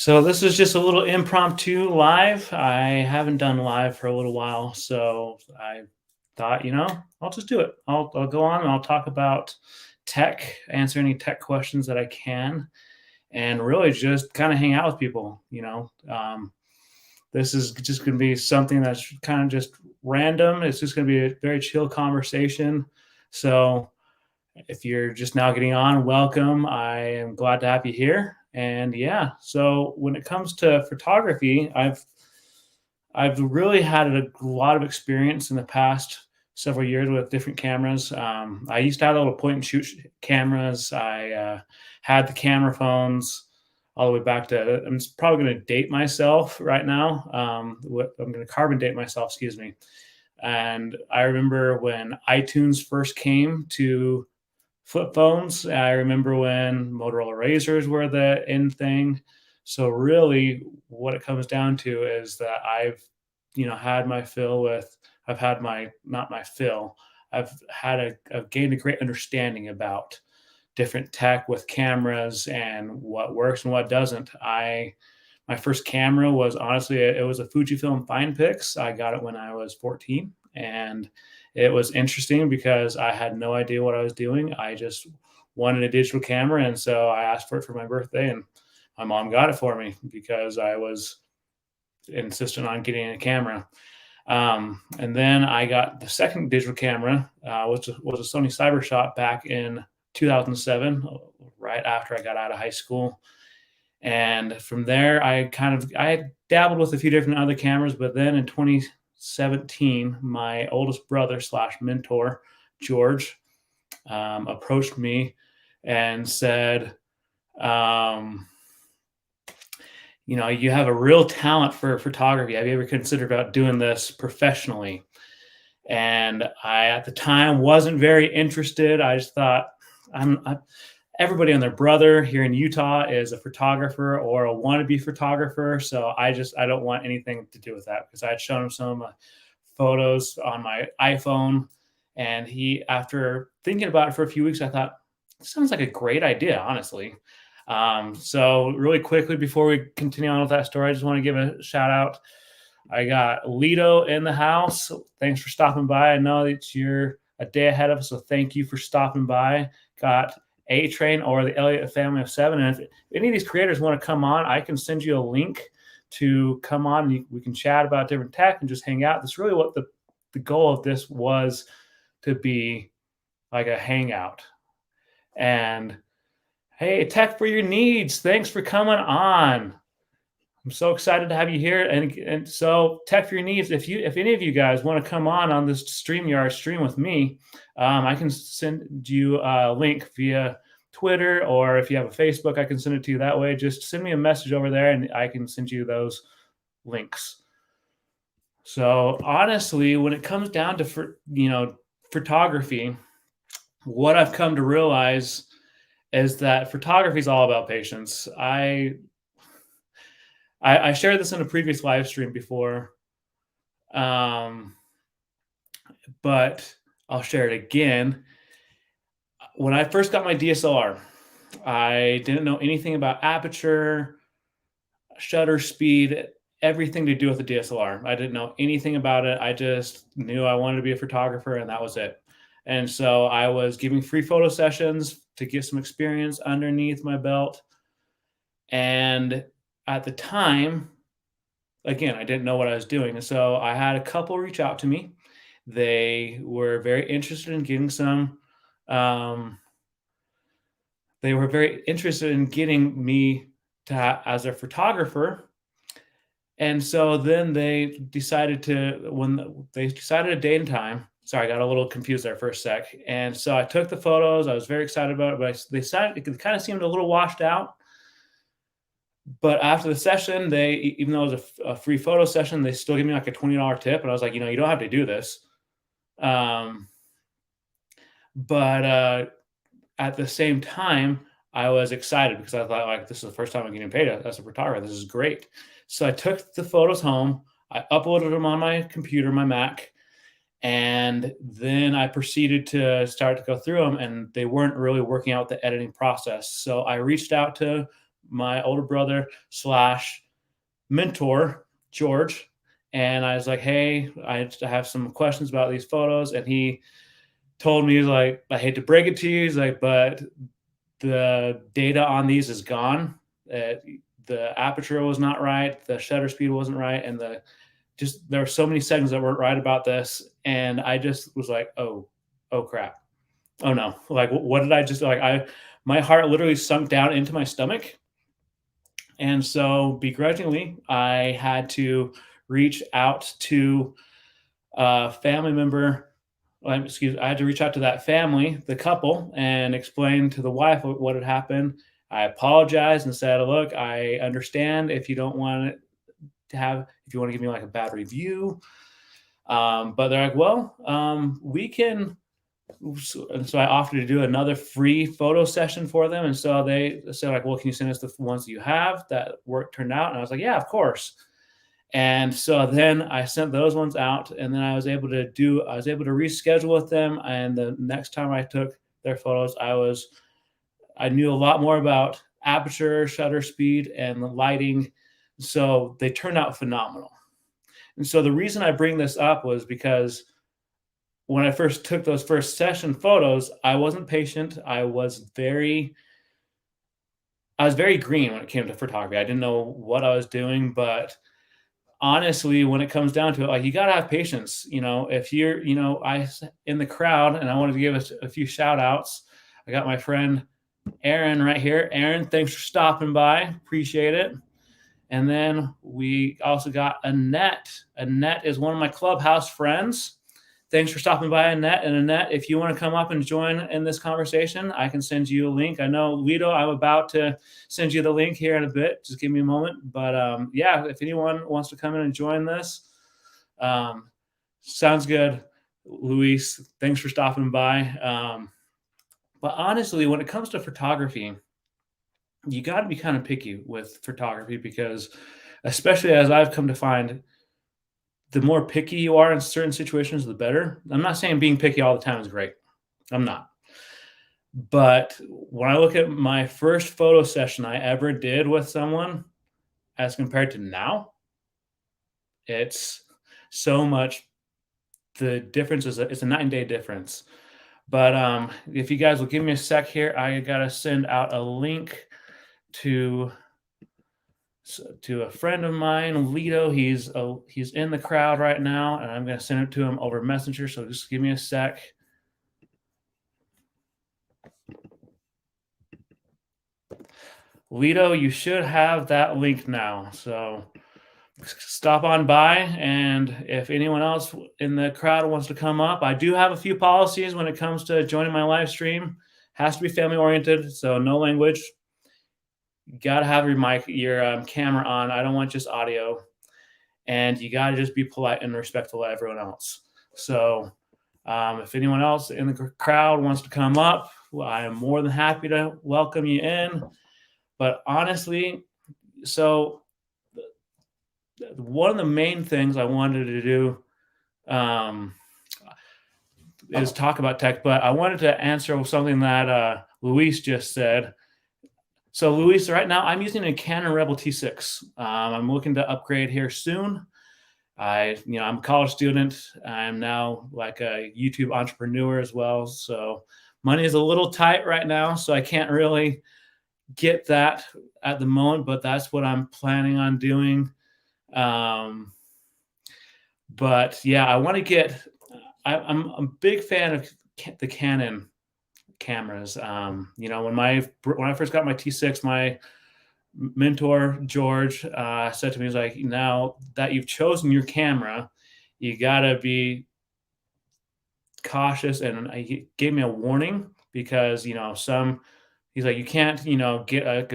So this is just a little impromptu live. I haven't done live for a little while, so I thought, I'll just do it. I'll go on and I'll talk about tech, answer any tech questions that I can, and really just kind of hang out with people. This is just going to be something that's kind of just random. It's just going to be a very chill conversation. So if you're just now getting on, welcome. I am glad to have you here. And yeah, so when it comes to photography, I've really had a lot of experience in the past several years with different cameras. I used to have little point and shoot cameras. I had the camera phones all the way back to. I'm probably going to date myself right now. I'm going to carbon date myself, excuse me. And I remember when iTunes first came to flip phones. I remember when Motorola Razors were the in thing. So really what it comes down to is that had my fill with I've had my not my fill. I've gained a great understanding about different tech with cameras and what works and what doesn't. My first camera was honestly it was a Fujifilm Finepix. I got it when I was 14, and it was interesting because I had no idea what I was doing. I just wanted a digital camera, and so I asked for it for my birthday, and my mom got it for me because I was insistent on getting a camera. And then I got the second digital camera, which was a Sony Cybershot back in 2007, right after I got out of high school. And from there, I dabbled with a few different other cameras, but then in 2017, my oldest brother slash mentor, George, approached me and said, you have a real talent for photography. Have you ever considered about doing this professionally? And I, at the time, wasn't very interested. I just thought, everybody and their brother here in Utah is a photographer or a wannabe photographer. So I don't want anything to do with that, because I had shown him some photos on my iPhone. And after thinking about it for a few weeks, I thought, this sounds like a great idea, honestly. So really quickly, before we continue on with that story, I just want to give a shout out. I got Lido in the house. Thanks for stopping by. I know that you're a day ahead of us, so thank you for stopping by. Got A-Train or the Elliott family of 7. And if any of these creators want to come on, I can send you a link to come on. We can chat about different tech and just hang out. That's really what the goal of this was, to be like a hangout. And hey, tech for your needs. Thanks for coming on. I'm so excited to have you here. And so tech for your needs. If any of you guys want to come on this StreamYard stream with me, I can send you a link via Twitter, or if you have a Facebook, I can send it to you that way. Just send me a message over there and I can send you those links. So honestly, when it comes down to, photography, what I've come to realize is that photography is all about patience. I shared this in a previous live stream before, but I'll share it again. When I first got my DSLR, I didn't know anything about aperture, shutter speed, everything to do with the DSLR. I didn't know anything about it. I just knew I wanted to be a photographer, and that was it. And so I was giving free photo sessions to get some experience underneath my belt. And at the time, again, I didn't know what I was doing. And so I had a couple reach out to me. They were very interested in getting me as a photographer. And so then they decided a date and time. Sorry, I got a little confused there for a sec. And so I took the photos. I was very excited about it, but it kind of seemed a little washed out. But after the session, even though it was a free photo session, they still gave me like a $20 tip. And I was like, you don't have to do this. But at the same time, I was excited because I thought, like, this is the first time I'm getting paid as a photographer. This is great. So I took the photos home. I uploaded them on my computer, my Mac. And then I proceeded to start to go through them, and they weren't really working out the editing process. So I reached out to my older brother slash mentor, George. And I was like, hey, I have some questions about these photos. And he told me, he's like, I hate to break it to you. He's like, but the data on these is gone. The aperture was not right. The shutter speed wasn't right. And there were so many settings that weren't right about this. And I just was like, oh crap. Oh no. Like, what did I just, my heart literally sunk down into my stomach. And so begrudgingly, I had to reach out to a family member. I had to reach out to that family, the couple, and explain to the wife what had happened. I apologized and said, look, I understand if you don't want it if you want to give me like a bad review. But they're like, well, we can. And so I offered to do another free photo session for them. And so they said, like, well, can you send us the ones that you have that work turned out? And I was like, yeah, of course. And so then I sent those ones out, and then I was able to reschedule with them. And the next time I took their photos, I knew a lot more about aperture, shutter speed, and the lighting. So they turned out phenomenal. And so the reason I bring this up was because when I first took those first session photos, I wasn't patient. I was very green when it came to photography. I didn't know what I was doing, but honestly, when it comes down to it, like, you got to have patience. If you're, in the crowd, and I wanted to give us a few shout outs. I got my friend Aaron right here. Aaron, thanks for stopping by. Appreciate it. And then we also got Annette. Annette is one of my Clubhouse friends. Thanks for stopping by, Annette. And Annette, if you want to come up and join in this conversation, I can send you a link. I know, Lito, I'm about to send you the link here in a bit. Just give me a moment. But yeah, if anyone wants to come in and join this, sounds good. Luis, thanks for stopping by. But honestly, when it comes to photography, you got to be kind of picky with photography, because especially as I've come to find, the more picky you are in certain situations, the better. I'm not saying being picky all the time is great. I'm not. But when I look at my first photo session I ever did with someone as compared to now, it's so much. The difference it's a night and day difference. But if you guys will give me a sec here, I got to send out a link to a friend of mine, Lito. He's in the crowd right now, and I'm going to send it to him over Messenger. So just give me a sec. Lito, you should have that link now. So stop on by, and if anyone else in the crowd wants to come up, I do have a few policies when it comes to joining my live stream. Has to be family oriented, so no language. You got to have your camera on. I don't want just audio. And you got to just be polite and respectful of everyone else. So if anyone else in the crowd wants to come up, I am more than happy to welcome you in. But honestly, so one of the main things I wanted to do is talk about tech, but I wanted to answer something that Luis just said. So Luis, right now I'm using a Canon Rebel T6. I'm looking to upgrade here soon. I'm a college student. I'm now like a YouTube entrepreneur as well. So money is a little tight right now, so I can't really get that at the moment, but that's what I'm planning on doing. But yeah, I want to get. I'm a big fan of the Canon cameras. When I first got my T6, my mentor George said to me, he's like, now that you've chosen your camera, you gotta be cautious. And he gave me a warning, because he's like, you can't get a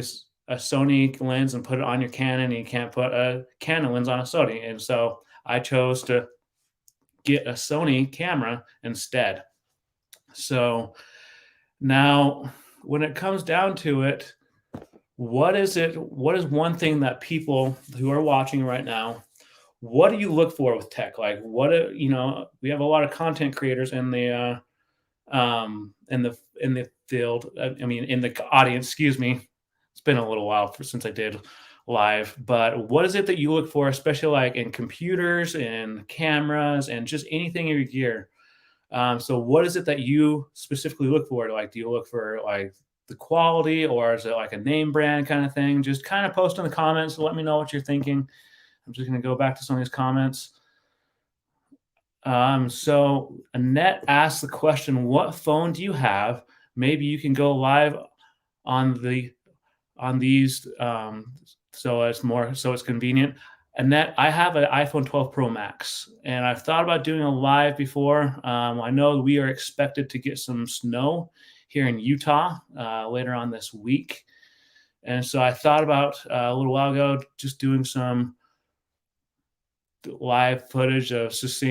Sony lens and put it on your Canon, and you can't put a Canon lens on a Sony. And so I chose to get a Sony camera instead. So now when it comes down to it, what is one thing that people who are watching right now, what do you look for with tech? Like, we have a lot of content creators in the field. I mean, in the audience, excuse me. It's been a little while since I did live, but what is it that you look for, especially like in computers and cameras and just anything in your gear? So what is it that you specifically look for? Like, do you look for like the quality, or is it like a name brand kind of thing? Just kind of post in the comments and let me know what you're thinking. I'm just going to go back to some of these comments. So Annette asked the question, what phone do you have? Maybe you can go live on these, so it's convenient. Annette, I have an iPhone 12 Pro Max, and I've thought about doing a live before. I know we are expected to get some snow here in Utah later on this week. And so I thought about a little while ago just doing some live footage of just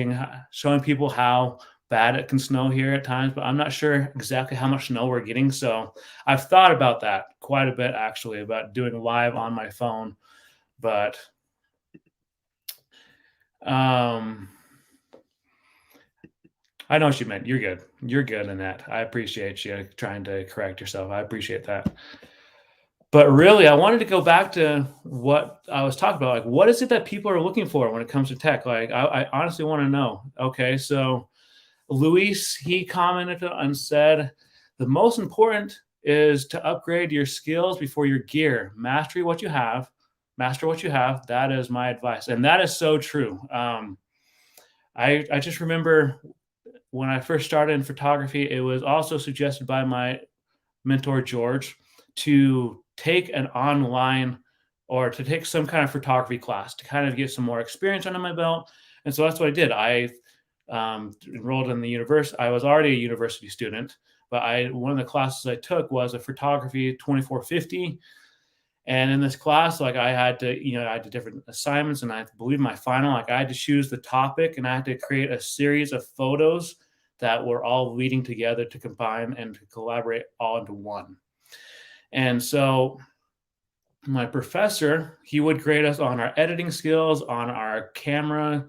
showing people how bad it can snow here at times, but I'm not sure exactly how much snow we're getting. So I've thought about that quite a bit, actually, about doing live on my phone. But I know what you meant. You're good. You're good in that. I appreciate you trying to correct yourself. I appreciate that. But really, I wanted to go back to what I was talking about. Like, what is it that people are looking for when it comes to tech? Like, I honestly want to know. Okay, so Luis, he commented and said, the most important is to upgrade your skills before your gear. Master what you have. That is my advice. And that is so true. I just remember when I first started in photography, it was also suggested by my mentor, George, to take an online or to take some kind of photography class to kind of get some more experience under my belt. And so that's what I did. I enrolled in the university. I was already a university student, but one of the classes I took was a photography 2450. And in this class, like I had to different assignments, and I believe my final, like I had to choose the topic, and I had to create a series of photos that were all leading together to combine and to collaborate all into one. And so my professor, he would grade us on our editing skills, on our camera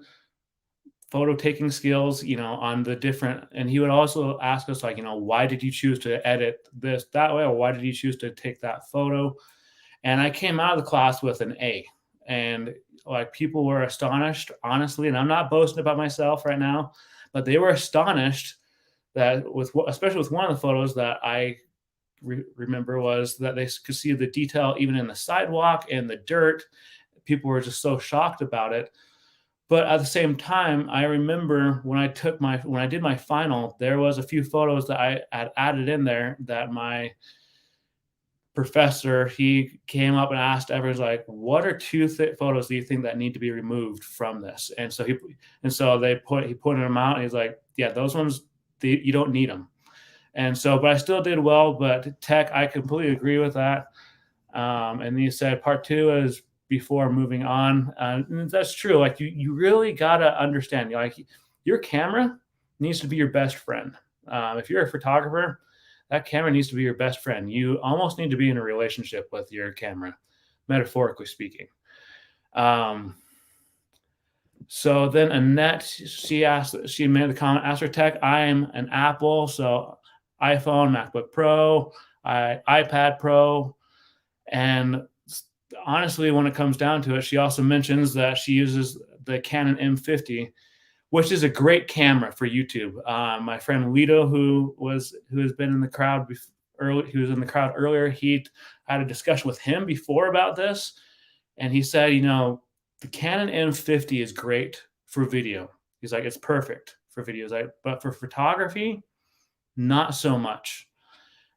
photo taking skills, on the different, and he would also ask us like, why did you choose to edit this that way? Or why did you choose to take that photo? And I came out of the class with an A, and like people were astonished, honestly, and I'm not boasting about myself right now, but they were astonished that especially with one of the photos that I remember, was that they could see the detail even in the sidewalk and the dirt. People were just so shocked about it. But at the same time, I remember when I did my final, there was a few photos that I had added in there that my professor, he came up and asked everyone's like, what are two photos do you think that need to be removed from this? And so he pointed them out, and he's like, yeah, those ones, you don't need them. And so, but I still did well. But tech, I completely agree with that. And he said part two is before moving on. And that's true. Like you really got to understand, like your camera needs to be your best friend. If you're a photographer, that camera needs to be your best friend. You almost need to be in a relationship with your camera, metaphorically speaking. So then Annette, she made the comment, asked her tech. I'm an Apple, so iPhone, MacBook Pro, iPad Pro. And honestly, when it comes down to it, she also mentions that she uses the Canon M50, which is a great camera for YouTube. My friend Lito, who has been in the crowd earlier, he had a discussion with him before about this, and he said, the Canon M50 is great for video. He's like, it's perfect for videos, but for photography, not so much.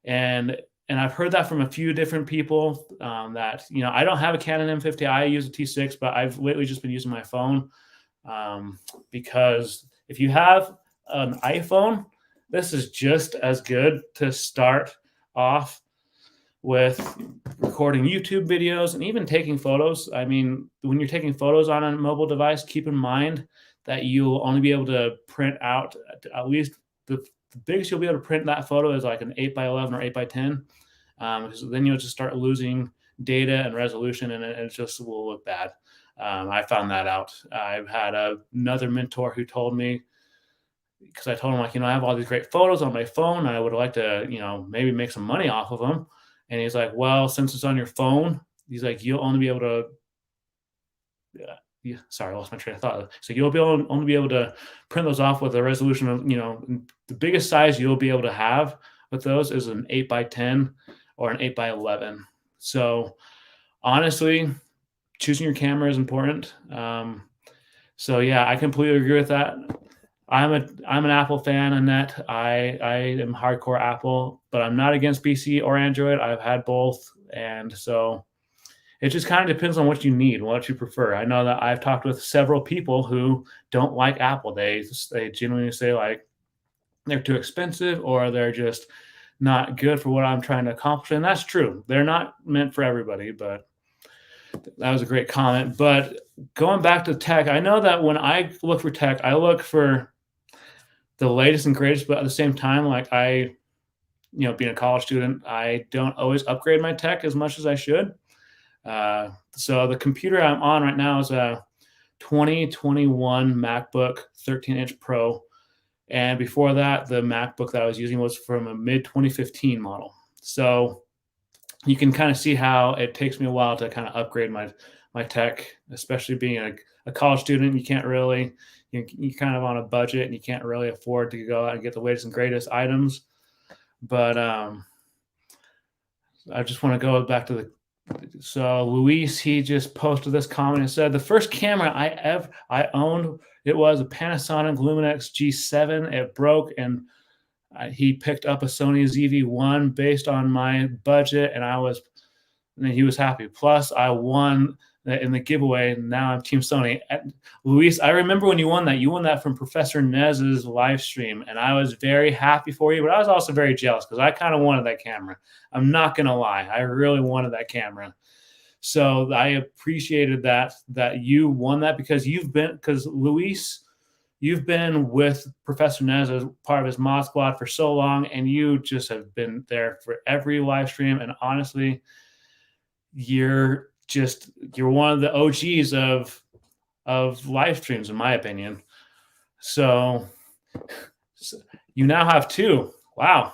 And I've heard that from a few different people, that, I don't have a Canon M50. I use a T6, but I've lately just been using my phone, because if you have an iPhone, this is just as good to start off with recording YouTube videos and even taking photos. I mean, when you're taking photos on a mobile device, keep in mind that you'll only be able to print out at least the biggest you'll be able to print that photo is like an 8x11 or 8x10. Because then you'll just start losing data and resolution, and it just will look bad. I found that out. I've had another mentor who told me, because I told him, like, I have all these great photos on my phone, and I would like to, maybe make some money off of them. And he's like, well, since it's on your phone, he's like, you'll only be able to, yeah, sorry, I lost my train of thought. So you'll only be able to print those off with a resolution of, the biggest size you'll be able to have with those is an 8x10 or an 8x11. So honestly, choosing your camera is important. So yeah, I completely agree with that. I'm an Apple fan, Annette. I am hardcore Apple, but I'm not against PC or Android. I've had both, and so it just kind of depends on what you need, what you prefer. I know that I've talked with several people who don't like Apple. They genuinely say like they're too expensive or they're just not good for what I'm trying to accomplish, and that's true. They're not meant for everybody, but that was a great comment. But going back to tech, I know that when I look for tech, I look for the latest and greatest, but at the same time, like being a college student, I don't always upgrade my tech as much as I should. So the computer I'm on right now is a 2021 MacBook 13-inch Pro. And before that, the MacBook that I was using was from a mid 2015 model. So you can kind of see how it takes me a while to kind of upgrade my tech, especially being a college student. You can't really, you're kind of on a budget and you can't really afford to go out and get the latest and greatest items. But I just want to go back to so Luis, he just posted this comment and said, the first camera I owned, it was a Panasonic Luminex G7. It broke and he picked up a Sony ZV-1 based on my budget, and he was happy. Plus, I won in the giveaway. And now I'm Team Sony. Luis, I remember when you won that. You won that from Professor Nez's live stream, and I was very happy for you. But I was also very jealous because I kind of wanted that camera. I'm not gonna lie, I really wanted that camera. So I appreciated that you won that because Luis, you've been with Professor Nez as part of his mod squad for so long, and you just have been there for every live stream. And honestly, you're one of the OGs of live streams, in my opinion. So you now have two. Wow.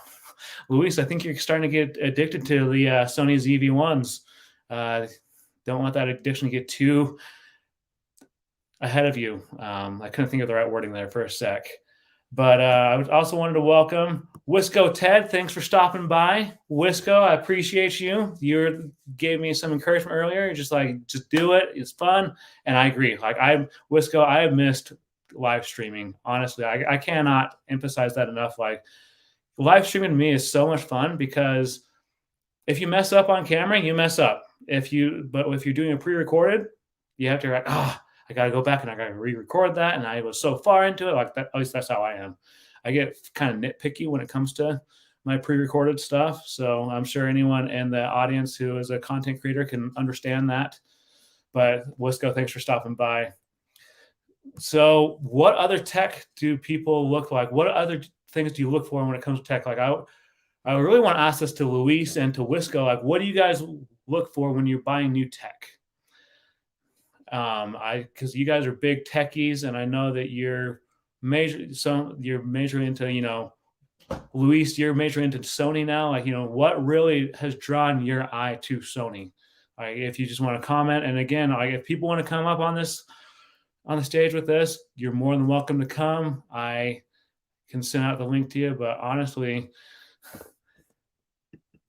Luis, I think you're starting to get addicted to the Sony ZV-1s. Don't let that addiction get too ahead of you. I couldn't think of the right wording there for a sec. But I also wanted to welcome Wisco Ted. Thanks for stopping by. Wisco, I appreciate you. You gave me some encouragement earlier. You're just do it. It's fun. And I agree. Wisco, I have missed live streaming. Honestly, I cannot emphasize that enough. Live streaming to me is so much fun because if you mess up on camera, you mess up. If you're doing a pre-recorded, you have to I got to go back and I got to re-record that. And I was so far into it, like that. At least that's how I am. I get kind of nitpicky when it comes to my pre-recorded stuff. So I'm sure anyone in the audience who is a content creator can understand that. But Wisco, thanks for stopping by. So what other tech do people look like? What other things do you look for when it comes to tech? I really want to ask this to Luis and to Wisco. What do you guys look for when you're buying new tech? Because you guys are big techies, and I know that you're majoring into, Luis, you're majoring into Sony now. What really has drawn your eye to Sony? If you just want to comment, and again, if people want to come up on the stage with this, you're more than welcome to come. I can send out the link to you, but honestly.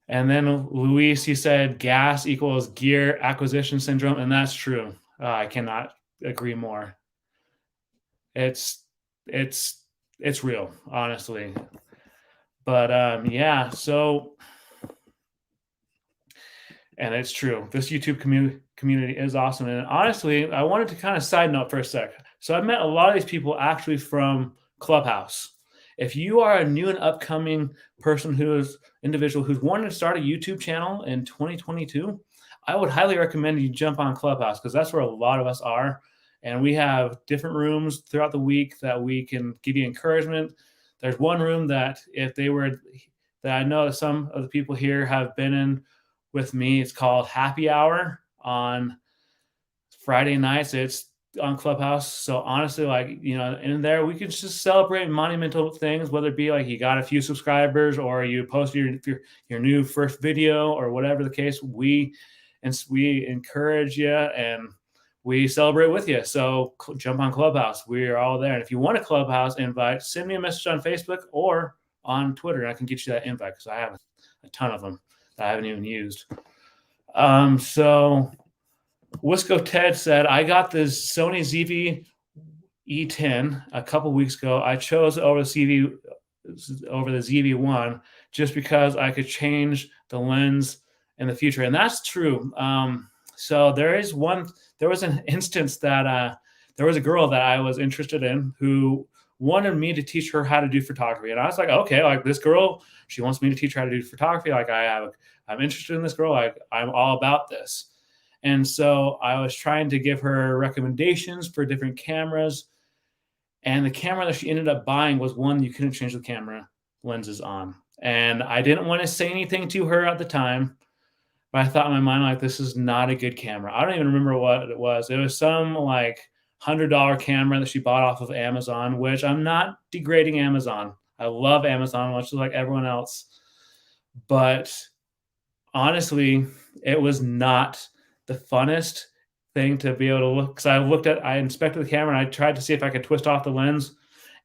And then Luis, he said gas equals gear acquisition syndrome, and that's true. I cannot agree more. It's real, honestly. But yeah, so, and it's true. This YouTube community is awesome. And honestly, I wanted to kind of side note for a sec. So I've met a lot of these people actually from Clubhouse. If you are a new and upcoming individual who's wanting to start a YouTube channel in 2022, I would highly recommend you jump on Clubhouse because that's where a lot of us are. And we have different rooms throughout the week that we can give you encouragement. There's one room that I know that some of the people here have been in with me. It's called Happy Hour on Friday nights. It's on Clubhouse. So honestly, like, you know, in there we can just celebrate monumental things, whether it be like you got a few subscribers or you posted your new first video or whatever the case. We encourage you and we celebrate with you. So jump on Clubhouse. We are all there. And if you want a Clubhouse invite, send me a message on Facebook or on Twitter, and I can get you that invite because I have a ton of them that I haven't even used. So Wisco Ted said, I got this Sony ZV E10 a couple weeks ago. I chose over the ZV1 just because I could change the lens in the future. And that's true. So there was an instance that there was a girl that I was interested in who wanted me to teach her how to do photography. And I was like, okay, like this girl, she wants me to teach her how to do photography. Like I'm interested in this girl. Like I'm all about this. And so I was trying to give her recommendations for different cameras. And the camera that she ended up buying was one you couldn't change the camera lenses on. And I didn't want to say anything to her at the time, but I thought in my mind, like, this is not a good camera. I don't even remember what it was. It was some like $100 camera that she bought off of Amazon, which I'm not degrading Amazon. I love Amazon, much like everyone else. But honestly, it was not the funnest thing to be able to look. Because I inspected the camera and I tried to see if I could twist off the lens,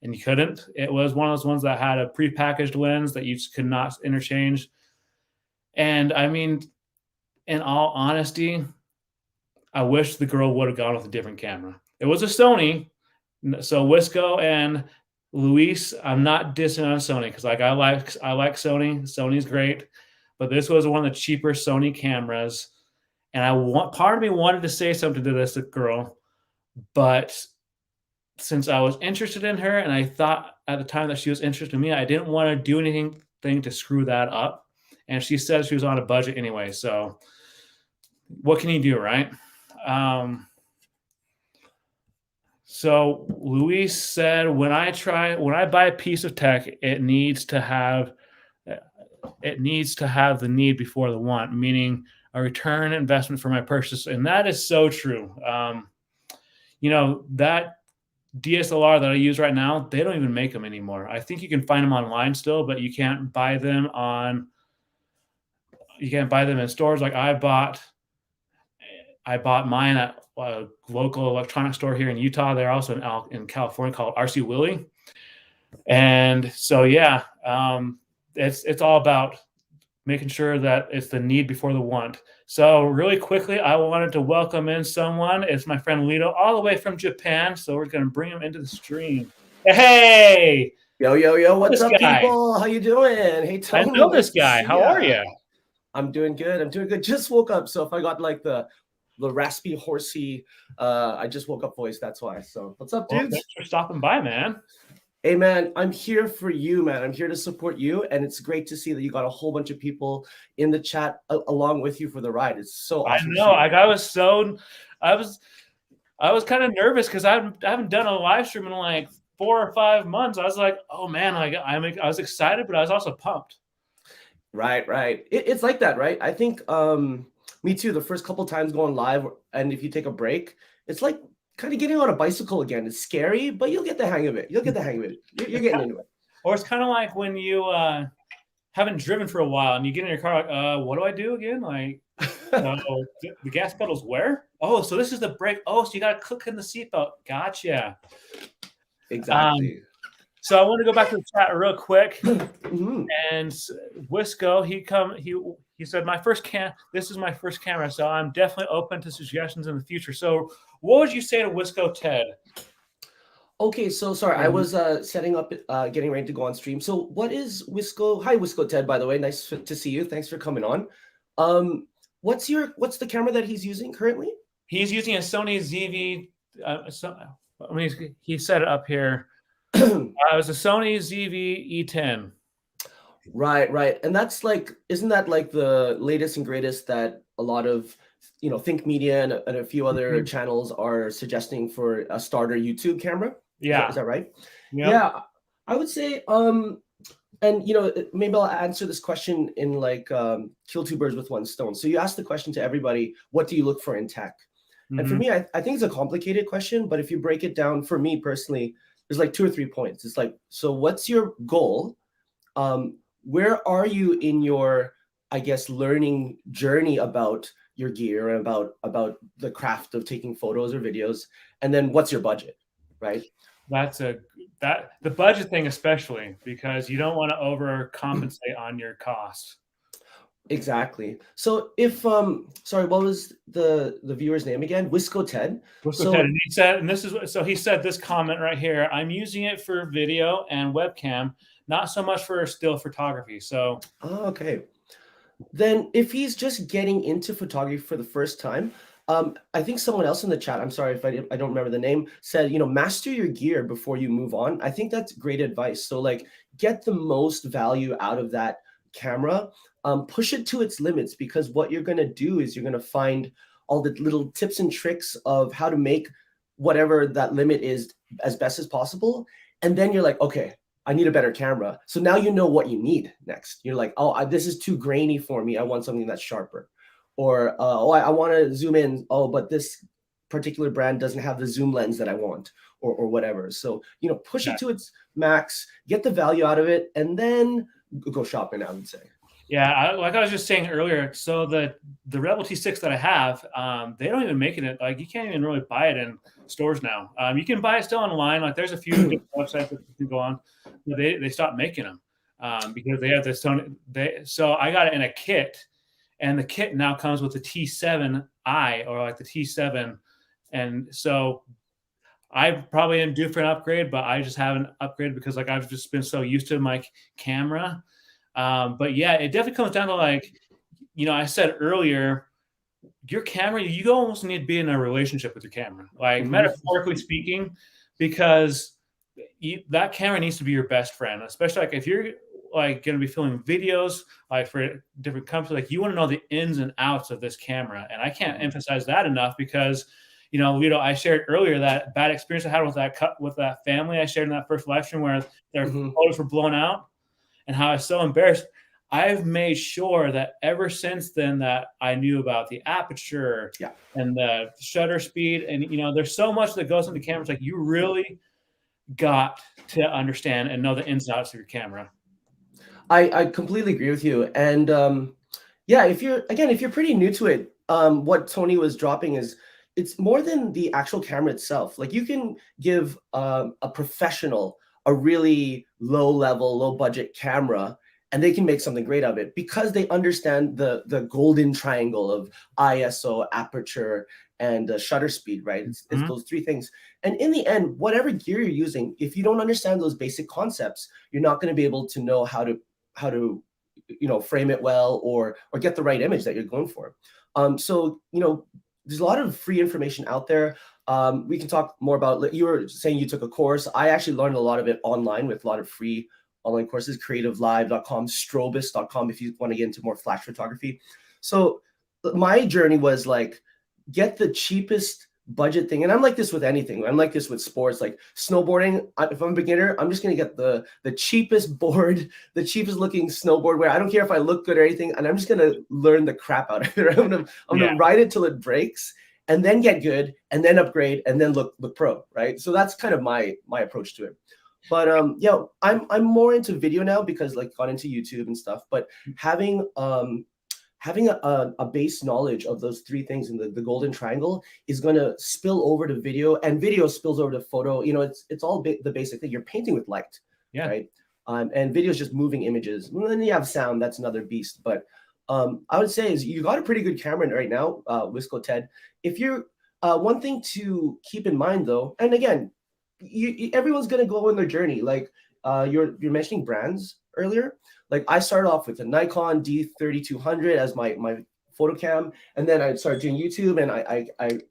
and you couldn't. It was one of those ones that had a prepackaged lens that you just could not interchange. And I mean, in all honesty, I wish the girl would have gone with a different camera. It was a Sony. So Wisco and Luis, I'm not dissing on Sony because like I like Sony. Sony's great, but this was one of the cheaper Sony cameras. And part of me wanted to say something to this girl, but since I was interested in her and I thought at the time that she was interested in me, I didn't want to do anything to screw that up. And she said she was on a budget anyway. So what can you do, right? So Luis said, when I buy a piece of tech, it needs to have the need before the want, meaning a return investment for my purchase. And that is so true. You know, that DSLR that I use right now, they don't even make them anymore. I think you can find them online still, but you can't buy them in stores. Like I bought mine at a local electronics store here in Utah. They're also in California called RC Willey. And so, yeah, it's all about making sure that it's the need before the want. So really quickly, I wanted to welcome in someone. It's my friend Lito, all the way from Japan. So we're going to bring him into the stream. Hey! Yo, what's up, people? How you doing? Hey, Tony. I know this guy. How are you? I'm doing good. Just woke up. So if I got like the raspy, horsey, I just woke up voice. That's why. So what's up, dudes? Thanks for stopping by, man. Hey, man, I'm here for you, man. I'm here to support you. And it's great to see that you got a whole bunch of people in the chat along with you for the ride. It's so awesome. I know. I was kind of nervous because I haven't done a live stream in like 4 or 5 months. I was like, oh, man, I was excited, but I was also pumped. Right. It's like that, right? I think me too. The first couple times going live, and if you take a break, it's like kind of getting on a bicycle again. It's scary, but you'll get the hang of it. You're getting into it. Or it's kind of like when you haven't driven for a while and you get in your car, like, what do I do again? Like, the gas pedal's where? Oh, so this is the brake. Oh, so you got to click in the seatbelt. Gotcha. Exactly. So I want to go back to the chat real quick. And Wisco, he said, this is my first camera, so I'm definitely open to suggestions in the future. So what would you say to Wisco Ted? Okay, so sorry, I was setting up, getting ready to go on stream. So what is Wisco? Hi, Wisco Ted, by the way. Nice to see you. Thanks for coming on. What's the camera that he's using currently? He's using a Sony ZV. He set it up here. It was a Sony ZV E10. Right. And that's like, isn't that like the latest and greatest that a lot of, Think Media and a few other channels are suggesting for a starter YouTube camera? Yeah. Is that right? Yeah. I would say, and maybe I'll answer this question in like kill two birds with one stone. So you asked the question to everybody, what do you look for in tech? And for Mhm. me, I think it's a complicated question, but if you break it down, for me personally, there's like 2 or 3 points. It's like, so what's your goal? Where are you in your, I guess, learning journey about your gear and about the craft of taking photos or videos? And then what's your budget, right? That's a that the budget thing especially because you don't wanna overcompensate on your cost. Exactly. So if sorry, what was the viewer's name again? Wisco Ted. Let's go, Ted. So And he said, and this is what, so he said this comment right here. I'm using it for video and webcam, not so much for still photography. So okay. Then if he's just getting into photography for the first time, I think someone else in the chat, I'm sorry if I don't remember the name, said, master your gear before you move on. I think that's great advice. So like get the most value out of that camera, push it to its limits, because what you're going to do is you're going to find all the little tips and tricks of how to make whatever that limit is as best as possible. And then you're like, okay, I need a better camera. So now you know what you need next. You're like, oh, this is too grainy for me. I want something that's sharper. Or, I want to zoom in. Oh, but this particular brand doesn't have the zoom lens that I want, or whatever. So, push yeah, it to its max, get the value out of it, and then go shopping, I would say. yeah. Like I was just saying earlier. So the Rebel T6 that I have, they don't even make it. Like you can't even really buy it in stores now. You can buy it still online. Like there's a few different websites that you can go on. But they stopped making them because they have this. So I got it in a kit. And the kit now comes with the T7i or like the T7. And so I probably am due for an upgrade, but I just haven't upgraded because like I've just been so used to my camera. But yeah, it definitely comes down to like, I said earlier, your camera, you almost need to be in a relationship with your camera, like metaphorically speaking, because that camera needs to be your best friend, especially like if you're like going to be filming videos like for different companies, like you want to know the ins and outs of this camera. And I can't emphasize that enough because, I shared earlier that bad experience I had with that family I shared in that first live stream where their photos were blown out and how I was so embarrassed. I've made sure that ever since then that I knew about the aperture and the shutter speed. And, there's so much that goes into cameras. Like you really got to understand and know the ins and outs of your camera. I completely agree with you. And if you're pretty new to it, what Tony was dropping is it's more than the actual camera itself. Like you can give a professional a really low budget camera and they can make something great of it because they understand the golden triangle of ISO, aperture, and shutter speed, right? It's those three things. And in the end, whatever gear you're using, if you don't understand those basic concepts, you're not going to be able to know how to frame it well or get the right image that you're going for. So there's a lot of free information out there. We can talk more about, you were saying you took a course. I actually learned a lot of it online with a lot of free online courses, creativelive.com, strobist.com, if you want to get into more flash photography. So my journey was like, get the cheapest budget thing. And I'm like this with anything. I'm like this with sports, like snowboarding. If I'm a beginner, I'm just going to get the cheapest board, the cheapest looking snowboard where I don't care if I look good or anything. And I'm just going to learn the crap out of it. I'm going to ride it till it breaks and then get good and then upgrade and then look pro. Right. So that's kind of my approach to it. But I'm more into video now because like got into YouTube and stuff, but having a base knowledge of those three things in the golden triangle is going to spill over to video, and video spills over to photo. It's all the basic thing. You're painting with light, right? And video is just moving images. And then you have sound. That's another beast. But I would say is you got a pretty good camera right now, Wisco Ted. If you're one thing to keep in mind though, and again, everyone's going to go on their journey. Like you're mentioning brands earlier. Like I started off with a Nikon D3200 as my photo cam, and then I started doing YouTube, and I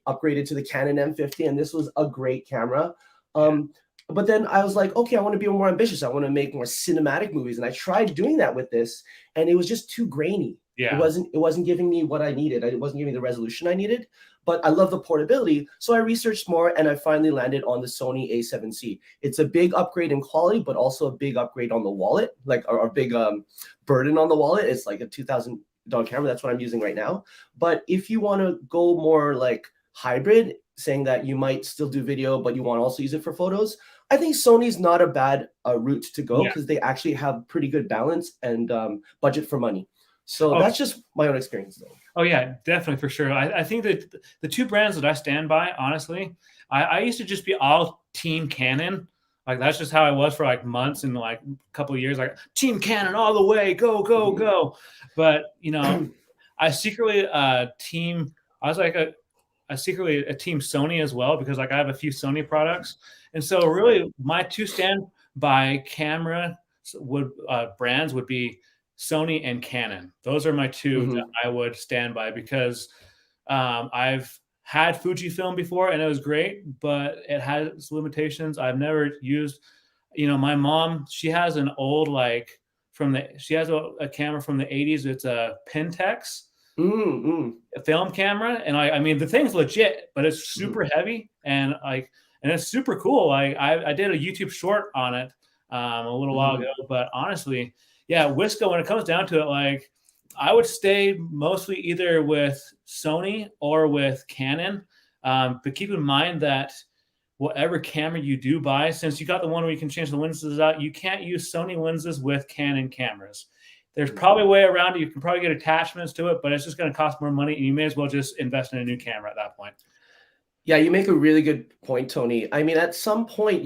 upgraded to the Canon M50, and this was a great camera. But then I was like, okay, I want to be more ambitious. I want to make more cinematic movies, and I tried doing that with this, and it was just too grainy. It wasn't giving me what I needed. It wasn't giving me the resolution I needed. But I love the portability, so I researched more, and I finally landed on the Sony A7C. It's a big upgrade in quality, but also a big upgrade on the wallet, like a big burden on the wallet. It's like a $2,000 camera. That's what I'm using right now. But if you want to go more like hybrid, saying that you might still do video, but you want to also use it for photos, I think Sony's not a bad route to go, Yeah. because they actually have pretty good balance and budget for money. So that's just my own experience, though. Oh yeah, definitely, for sure. I think that the two brands that I stand by, honestly, I used to just be all team Canon. Like that's just how I was for like months and like a couple of years, like team Canon all the way, go, go, go. But you know, I secretly team. I was like a secretly a team Sony as well, because like I have a few Sony products, and so really my two standby camera brands would be Sony and Canon. Those are my two that I would stand by, because I've had Fujifilm before and it was great, but it has limitations. I've never used, you know, my mom, she has an old she has a camera from the 80s. It's a Pentax a film camera, and I mean the thing's legit, but it's super heavy and it's super cool. I did a YouTube short on it a little while ago, but honestly, yeah, Wisco, when it comes down to it, like I would stay mostly either with Sony or with Canon, but keep in mind that whatever camera you do buy, since you got the one where you can change the lenses out, you can't use Sony lenses with Canon cameras. There's probably a way around it. You can probably get attachments to it, but it's just going to cost more money, and you may as well just invest in a new camera at that point. Yeah, you make a really good point, Tony. I mean, at some point,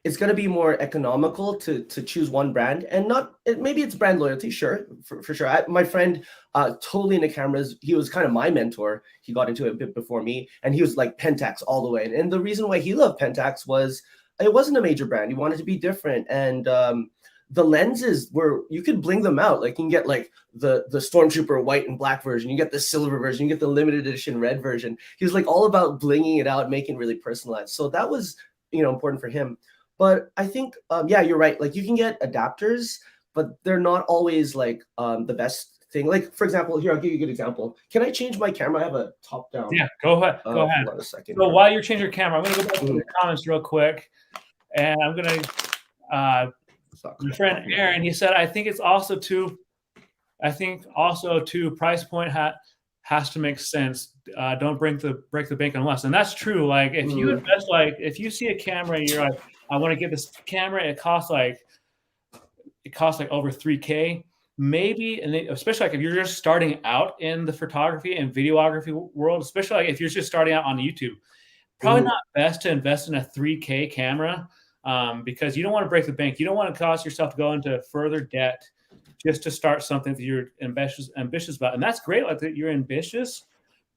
it's gonna be more economical to choose one brand, and maybe it's brand loyalty, sure, for sure. My friend, totally into cameras. He was kind of my mentor. He got into it a bit before me, and he was like Pentax all the way. And the reason why he loved Pentax was it wasn't a major brand. He wanted to be different, and the lenses you could bling them out. Like you can get like the Stormtrooper white and black version, you get the silver version, you get the limited edition red version. He was like all about blinging it out, making it really personalized. So that was, important for him. But I think, yeah, you're right. Like you can get adapters, but they're not always like the best thing. Like for example, here, I'll give you a good example. Can I change my camera? I have a top down. Yeah, go ahead. Go ahead. Hold on a second. So while you're changing your camera, I'm going to go back to the comments real quick, and I'm going to, my friend Aaron, he said, I think also price point has to make sense. Don't break the bank on less. And that's true. Like if you invest, like if you see a camera and you're like, I want to get this camera, it costs like over $3,000, maybe. And especially like if you're just starting out in the photography and videography world, especially like if you're just starting out on YouTube, probably not best to invest in a $3,000 camera. Because you don't want to break the bank. You don't want to cause yourself to go into further debt just to start something that you're ambitious about. And that's great, like that you're ambitious,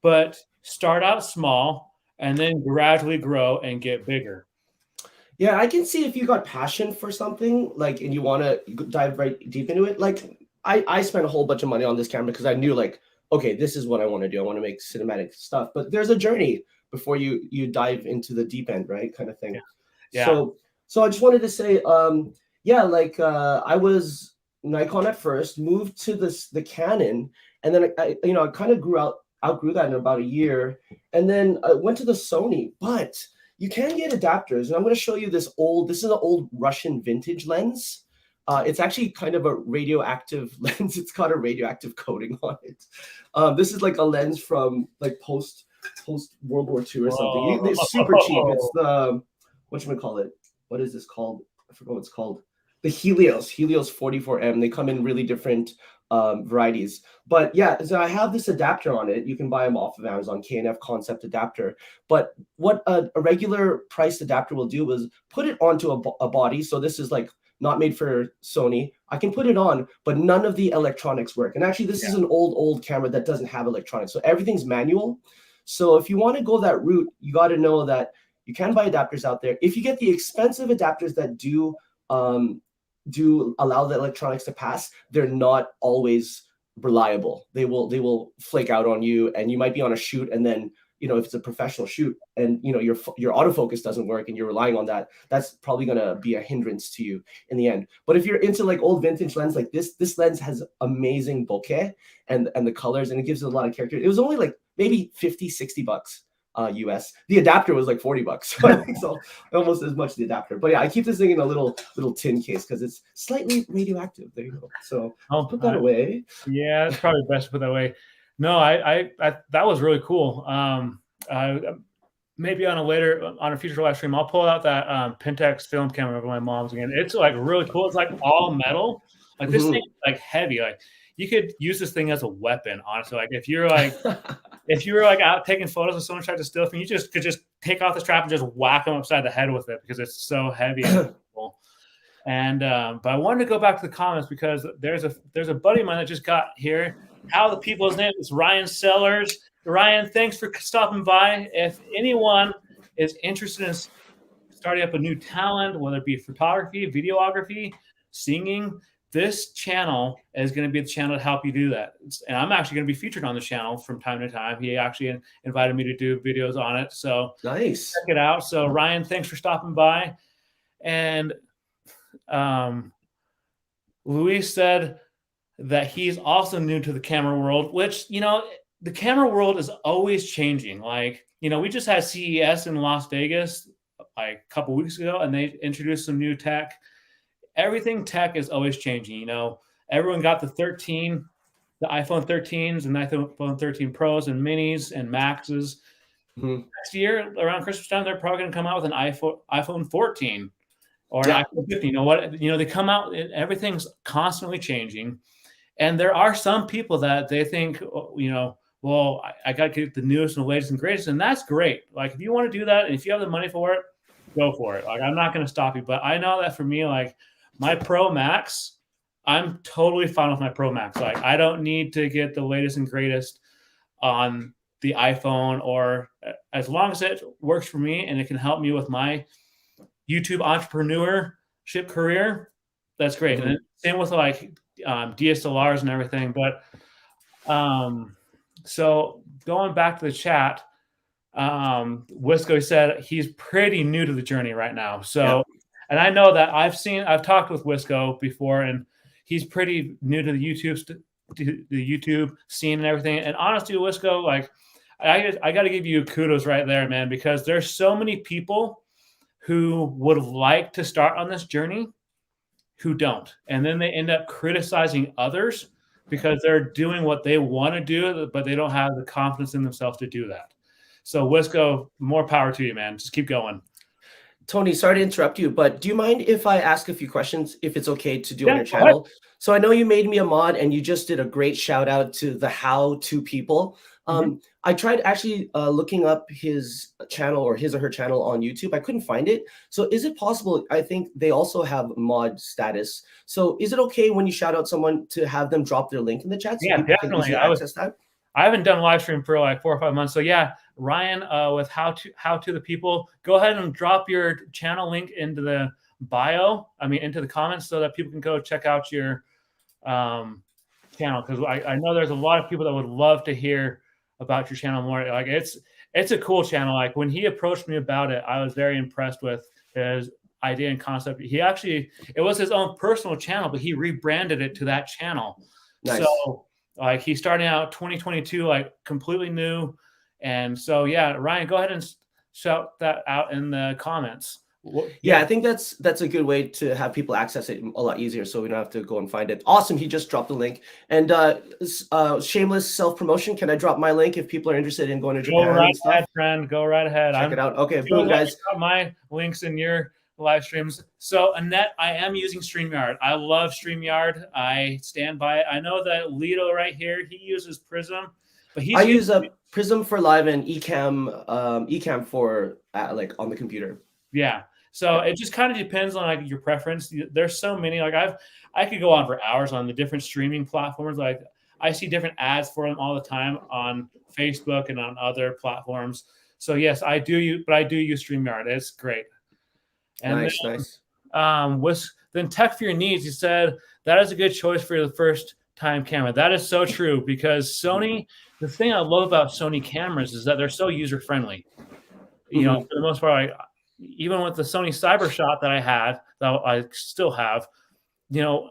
but start out small and then gradually grow and get bigger. Yeah, I can see if you got passion for something, like, and you want to dive right deep into it. Like I spent a whole bunch of money on this camera because I knew like, okay, this is what I want to do. I want to make cinematic stuff, but there's a journey before you dive into the deep end, right? Kind of thing. Yeah. So I just wanted to say, I was Nikon at first, moved to the Canon, and then I kind of outgrew that in about a year, and then I went to the Sony. But you can get adapters, and I'm going to show you this is an old Russian vintage lens. It's actually kind of a radioactive lens. It's got a radioactive coating on it. This is like a lens from like post World War II or something. It's super cheap. It's the whatchamacallit. What is this called? I forgot what it's called. The Helios 44M. They come in really different varieties. But yeah, so I have this adapter on it. You can buy them off of Amazon, K&F concept adapter. But what a regular priced adapter will do is put it onto a body. So this is like not made for Sony. I can put it on, but none of the electronics work. And actually, this is an old camera that doesn't have electronics. So everything's manual. So if you want to go that route, you got to know that you can buy adapters out there. If you get the expensive adapters that do allow the electronics to pass, they're not always reliable. They will flake out on you, and you might be on a shoot, and then if it's a professional shoot and your autofocus doesn't work and you're relying on that, that's probably going to be a hindrance to you in the end. But if you're into like old vintage lens like this lens has amazing bokeh and the colors, and it gives it a lot of character. It was only like maybe $50-$60 US. The adapter was like $40. So I think so almost as much the adapter. But yeah, I keep this thing in a little tin case because it's slightly radioactive. There you go. So I'll put that away. Yeah, it's probably best to put that away. No, I that was really cool. maybe on a future live stream, I'll pull out that Pentax film camera of my mom's again. It's like really cool. It's like all metal. Like this thing is like heavy. Like you could use this thing as a weapon, honestly. Like if you were like out taking photos and someone tried to steal from you, could just take off the strap and just whack them upside the head with it because it's so heavy. And but I wanted to go back to the comments because there's a buddy of mine that just got here. How the people's name is Ryan Sellers. Ryan, thanks for stopping by. If anyone is interested in starting up a new talent, whether it be photography, videography, singing, this channel is going to be the channel to help you do that. And I'm actually going to be featured on the channel from time to time. He actually invited me to do videos on it. So nice. Check it out. So Ryan, thanks for stopping by. And Luis said that he's also new to the camera world, which, the camera world is always changing. Like, we just had CES in Las Vegas like a couple weeks ago, and they introduced some new tech. Everything tech is always changing. Everyone got the iPhone 13s and iPhone 13 Pros and Minis and Maxes. Next year, around Christmas time, they're probably going to come out with an iPhone 14 or an iPhone 15. They come out, everything's constantly changing. And there are some people that they think, well, I got to get the newest and the latest and greatest, and that's great. Like, if you want to do that, and if you have the money for it, go for it. Like, I'm not going to stop you. But I know that for me, like, my Pro Max, I'm totally fine with my Pro Max. Like, I don't need to get the latest and greatest on the iPhone, or as long as it works for me and it can help me with my YouTube entrepreneurship career, that's great. And same with like DSLRs and everything. But so going back to the chat, Wisco said he's pretty new to the journey right now. So, and I know that I've talked with Wisco before, and he's pretty new to the YouTube scene and everything. And honestly, Wisco, like, I got to give you kudos right there, man, because there's so many people who would like to start on this journey who don't. And then they end up criticizing others because they're doing what they want to do, but they don't have the confidence in themselves to do that. So Wisco, more power to you, man. Just keep going. Tony, sorry to interrupt you, but do you mind if I ask a few questions, if it's okay to do on your channel? So I know you made me a mod and you just did a great shout out to the how-to people. I tried actually looking up his channel or his or her channel on YouTube. I couldn't find it. So is it possible? I think they also have mod status. So is it okay when you shout out someone to have them drop their link in the chat? So yeah, definitely. I haven't done a live stream for like 4 or 5 months. So yeah, Ryan, with how to the people, go ahead and drop your channel link into the bio. Into the comments, so that people can go check out your channel. Because I know there's a lot of people that would love to hear about your channel more. Like, it's a cool channel. Like, when he approached me about it, I was very impressed with his idea and concept. It was his own personal channel, but he rebranded it to that channel. Nice. So like, he's starting out 2022, like, completely new. And so, yeah, Ryan, go ahead and shout that out in the comments. Yeah, I think that's a good way to have people access it a lot easier, so we don't have to go and find it. Awesome, he just dropped the link. And shameless self-promotion, can I drop my link if people are interested in going to Japan? Go right ahead, friend. Go right ahead. Check it out. Okay, boom, guys. My links in your live streams. So, Annette, I am using StreamYard. I love StreamYard. I stand by it. I know that Lito right here, he uses Prism. But I use a Prism for live and Ecamm for like on the computer. Yeah. So it just kind of depends on like your preference. There's so many. Like, I could go on for hours on the different streaming platforms. Like, I see different ads for them all the time on Facebook and on other platforms. So yes, I do use StreamYard. It's great. And nice. Then Tech for Your Needs, you said that is a good choice for the first time camera. That is so true, because Sony, the thing I love about Sony cameras is that they're so user friendly. For the most part, even with the Sony CyberShot that I had, that I still have, I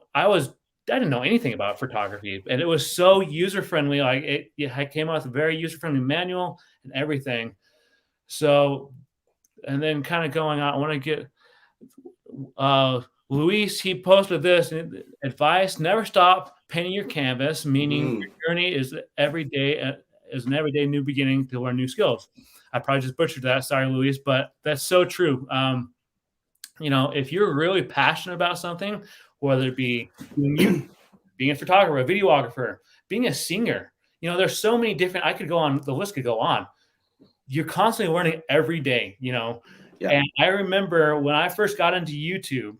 didn't know anything about photography, and it was so user friendly. Like, it came out with a very user friendly manual and everything. So, and then kind of going on, I want to get Luis. He posted this advice: never stop painting your canvas, meaning your journey is every day is an everyday new beginning to learn new skills. I probably just butchered that. Sorry, Luis, but that's so true. If you're really passionate about something, whether it be being a photographer, a videographer, being a singer, there's so many different, the list could go on. You're constantly learning every day, Yeah. And I remember when I first got into YouTube,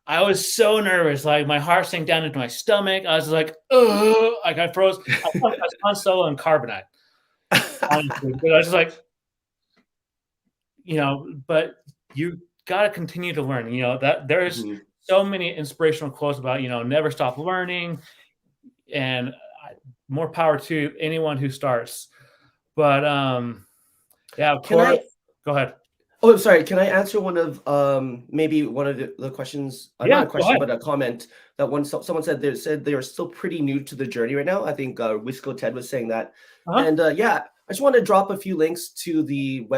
I was so nervous. Like my heart sank down into my stomach. I was like, oh, like I froze. I was on solo and carbonite. Honestly, but I was just like, but you got to continue to learn, that there's so many inspirational quotes about, never stop learning, and more power to anyone who starts. But yeah, of course. Go ahead. Oh, sorry. Can I answer one of maybe one of the questions? Yeah, not a question, but a comment that someone said they are still pretty new to the journey right now. I think Wisco Ted was saying that, and yeah, I just want to drop a few links to the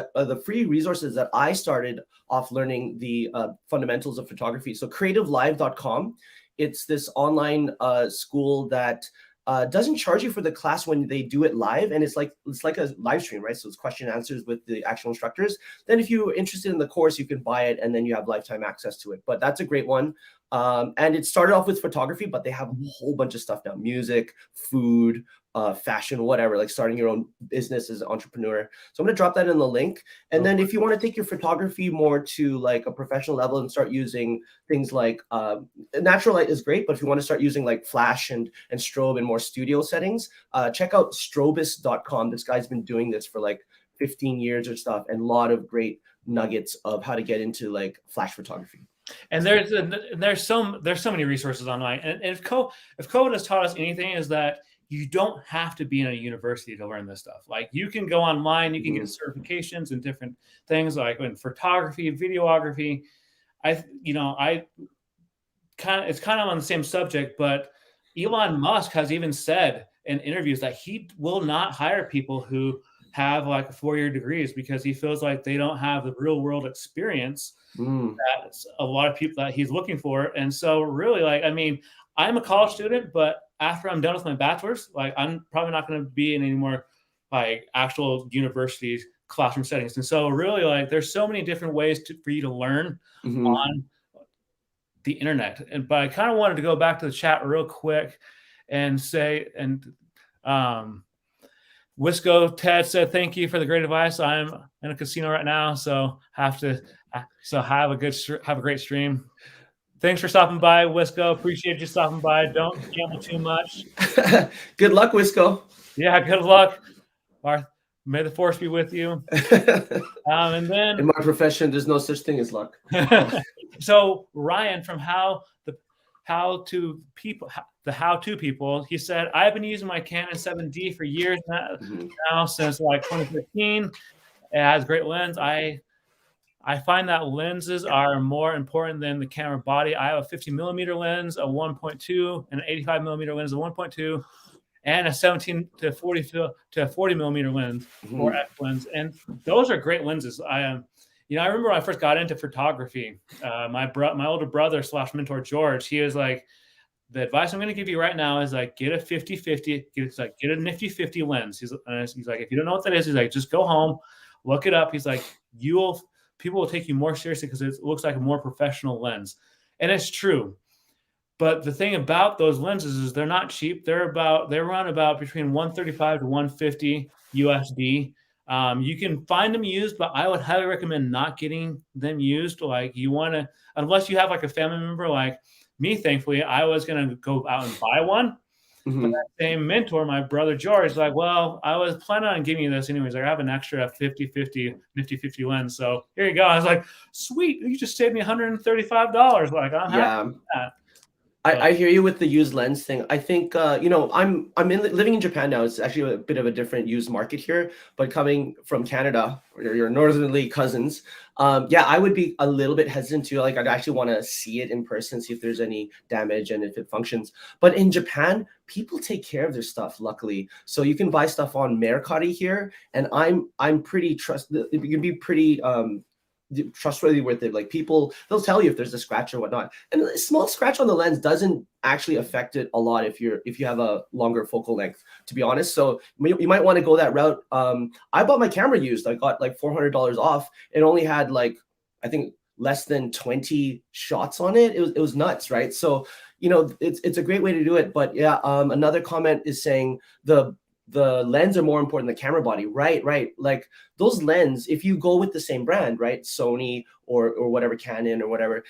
free resources that I started off learning the fundamentals of photography. So creativelive.com, it's this online school that doesn't charge you for the class when they do it live, and it's like a live stream, right? So it's question and answers with the actual instructors. Then if you're interested in the course, you can buy it, and then you have lifetime access to it. But that's a great one. And it started off with photography, but they have a whole bunch of stuff now: music, food, fashion, whatever, like starting your own business as an entrepreneur. So I'm going to drop that in the link. And then if you want to take your photography more to like a professional level and start using things like natural light is great, but if you want to start using like flash and strobe and more studio settings, check out strobist.com. This guy's been doing this for like 15 years or stuff, and a lot of great nuggets of how to get into like flash photography. And there's so many resources online. And if COVID has taught us anything, is that you don't have to be in a university to learn this stuff. Like you can go online, you can get certifications and different things like in photography, videography. It's kind of on the same subject, but Elon Musk has even said in interviews that he will not hire people who have like 4-year degrees because he feels like they don't have the real world experience that a lot of people that he's looking for. And so really, like, I mean, I'm a college student, but after I'm done with my bachelor's, like I'm probably not going to be in any more like actual university classroom settings. And so really, like, there's so many different ways for you to learn on the internet. But I kind of wanted to go back to the chat real quick and say, Wisco Ted said, thank you for the great advice. I'm in a casino right now, so have a great stream. Thanks for stopping by, Wisco. Appreciate you stopping by. Don't gamble too much. Good luck, Wisco. Yeah, good luck. May the force be with you. And then in my profession, there's no such thing as luck. So Ryan from the how-to people, he said, I've been using my Canon 7D for years now since like 2015. It has a great lens. I find that lenses are more important than the camera body. I have a 50 millimeter lens, a 1.2, and an 85 millimeter lens, a 1.2, and a 17 to 40 millimeter lens or F lens. And those are great lenses. I remember when I first got into photography, my older brother / mentor, George, he was like, the advice I'm going to give you right now is like, get a 50-50, get a nifty 50 lens. He's like, if you don't know what that is, he's like, just go home, look it up. He's like, people will take you more seriously because it looks like a more professional lens. And it's true. But the thing about those lenses is they're not cheap. They run about between $135 to $150 USD. You can find them used, but I would highly recommend not getting them used. Like unless you have like a family member like me, thankfully, I was going to go out and buy one. But that same mentor, my brother George, is like, well, I was planning on giving you this anyways. Like, I have an extra 50-50, nifty 50 lens. So here you go. I was like, sweet, you just saved me $135. Like, I'm happy with that. I hear you with the used lens thing. I think I'm living in Japan now. It's actually a bit of a different used market here. But coming from Canada, your northerly cousins, I would be a little bit hesitant to. Like, I'd actually want to see it in person, see if there's any damage and if it functions. But in Japan, people take care of their stuff, luckily. So you can buy stuff on Mercari here, and I'm pretty trusted. You can be pretty trustworthy with it. Like people, they'll tell you if there's a scratch or whatnot. And a small scratch on the lens doesn't actually affect it a lot if you have a longer focal length, to be honest. So you might want to go that route. I bought my camera used. I got like $400 off. It only had like, I think, less than 20 shots on it. It was nuts, right? So it's a great way to do it. But yeah, another comment is saying the lens are more important than the camera body. Right. Like those lens, if you go with the same brand, right, Sony or whatever, Canon or whatever,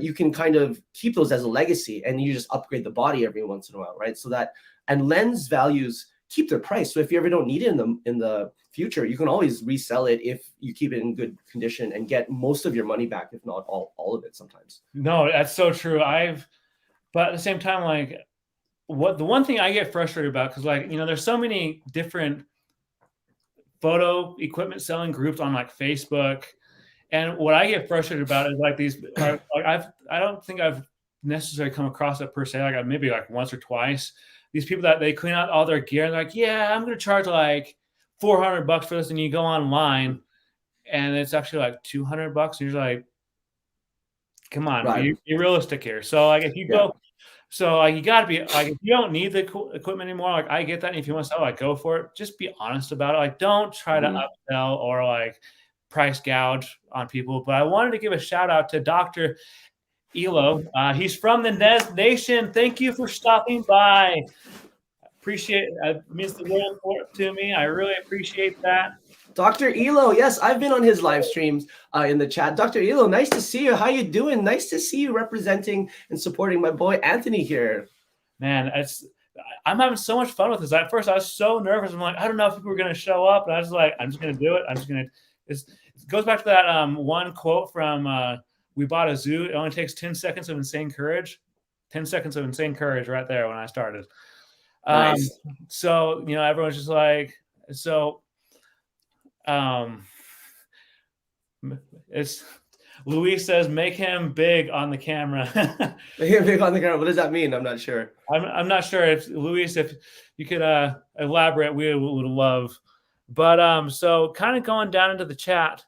you can kind of keep those as a legacy, and you just upgrade the body every once in a while, right? So that, and lens values keep their price. So if you ever don't need it in the future, you can always resell it if you keep it in good condition and get most of your money back, if not all of it sometimes. No, that's so true. But at the same time, like, the one thing I get frustrated about, because like, there's so many different photo equipment selling groups on like Facebook, and what I get frustrated about is like these like I don't think I've necessarily come across it per se, like maybe like once or twice, these people that they clean out all their gear and they're like, yeah, I'm gonna charge like $400 for this, and you go online and it's actually like $200, and you're like, come on, Right. be realistic here. So like if you go, so like you got to be like, if you don't need the equipment anymore, like I get that. And if you want to sell, like go for it. Just be honest about it. Like don't try to upsell or like price gouge on people. But I wanted to give a shout out to Dr. Elo. He's from the Nez Nation. Thank you for stopping by. Appreciate it. It means the world to me. I really appreciate that. Dr. Elo, yes, I've been on his live streams in the chat. Dr. Elo, nice to see you. How you doing? Nice to see you representing and supporting my boy Anthony here. Man, I'm having so much fun with this. At first, I was so nervous. I'm like, I don't know if people are going to show up. And I was like, I'm just going to do it. It goes back to that one quote from We Bought a Zoo. It only takes 10 seconds of insane courage. 10 seconds of insane courage right there when I started. Nice. So, everyone's just like, it's Luis says, make him big on the camera. Make him big on the camera. What does that mean? I'm not sure. I'm not sure if Luis, if you could elaborate, we would love. But so kind of going down into the chat.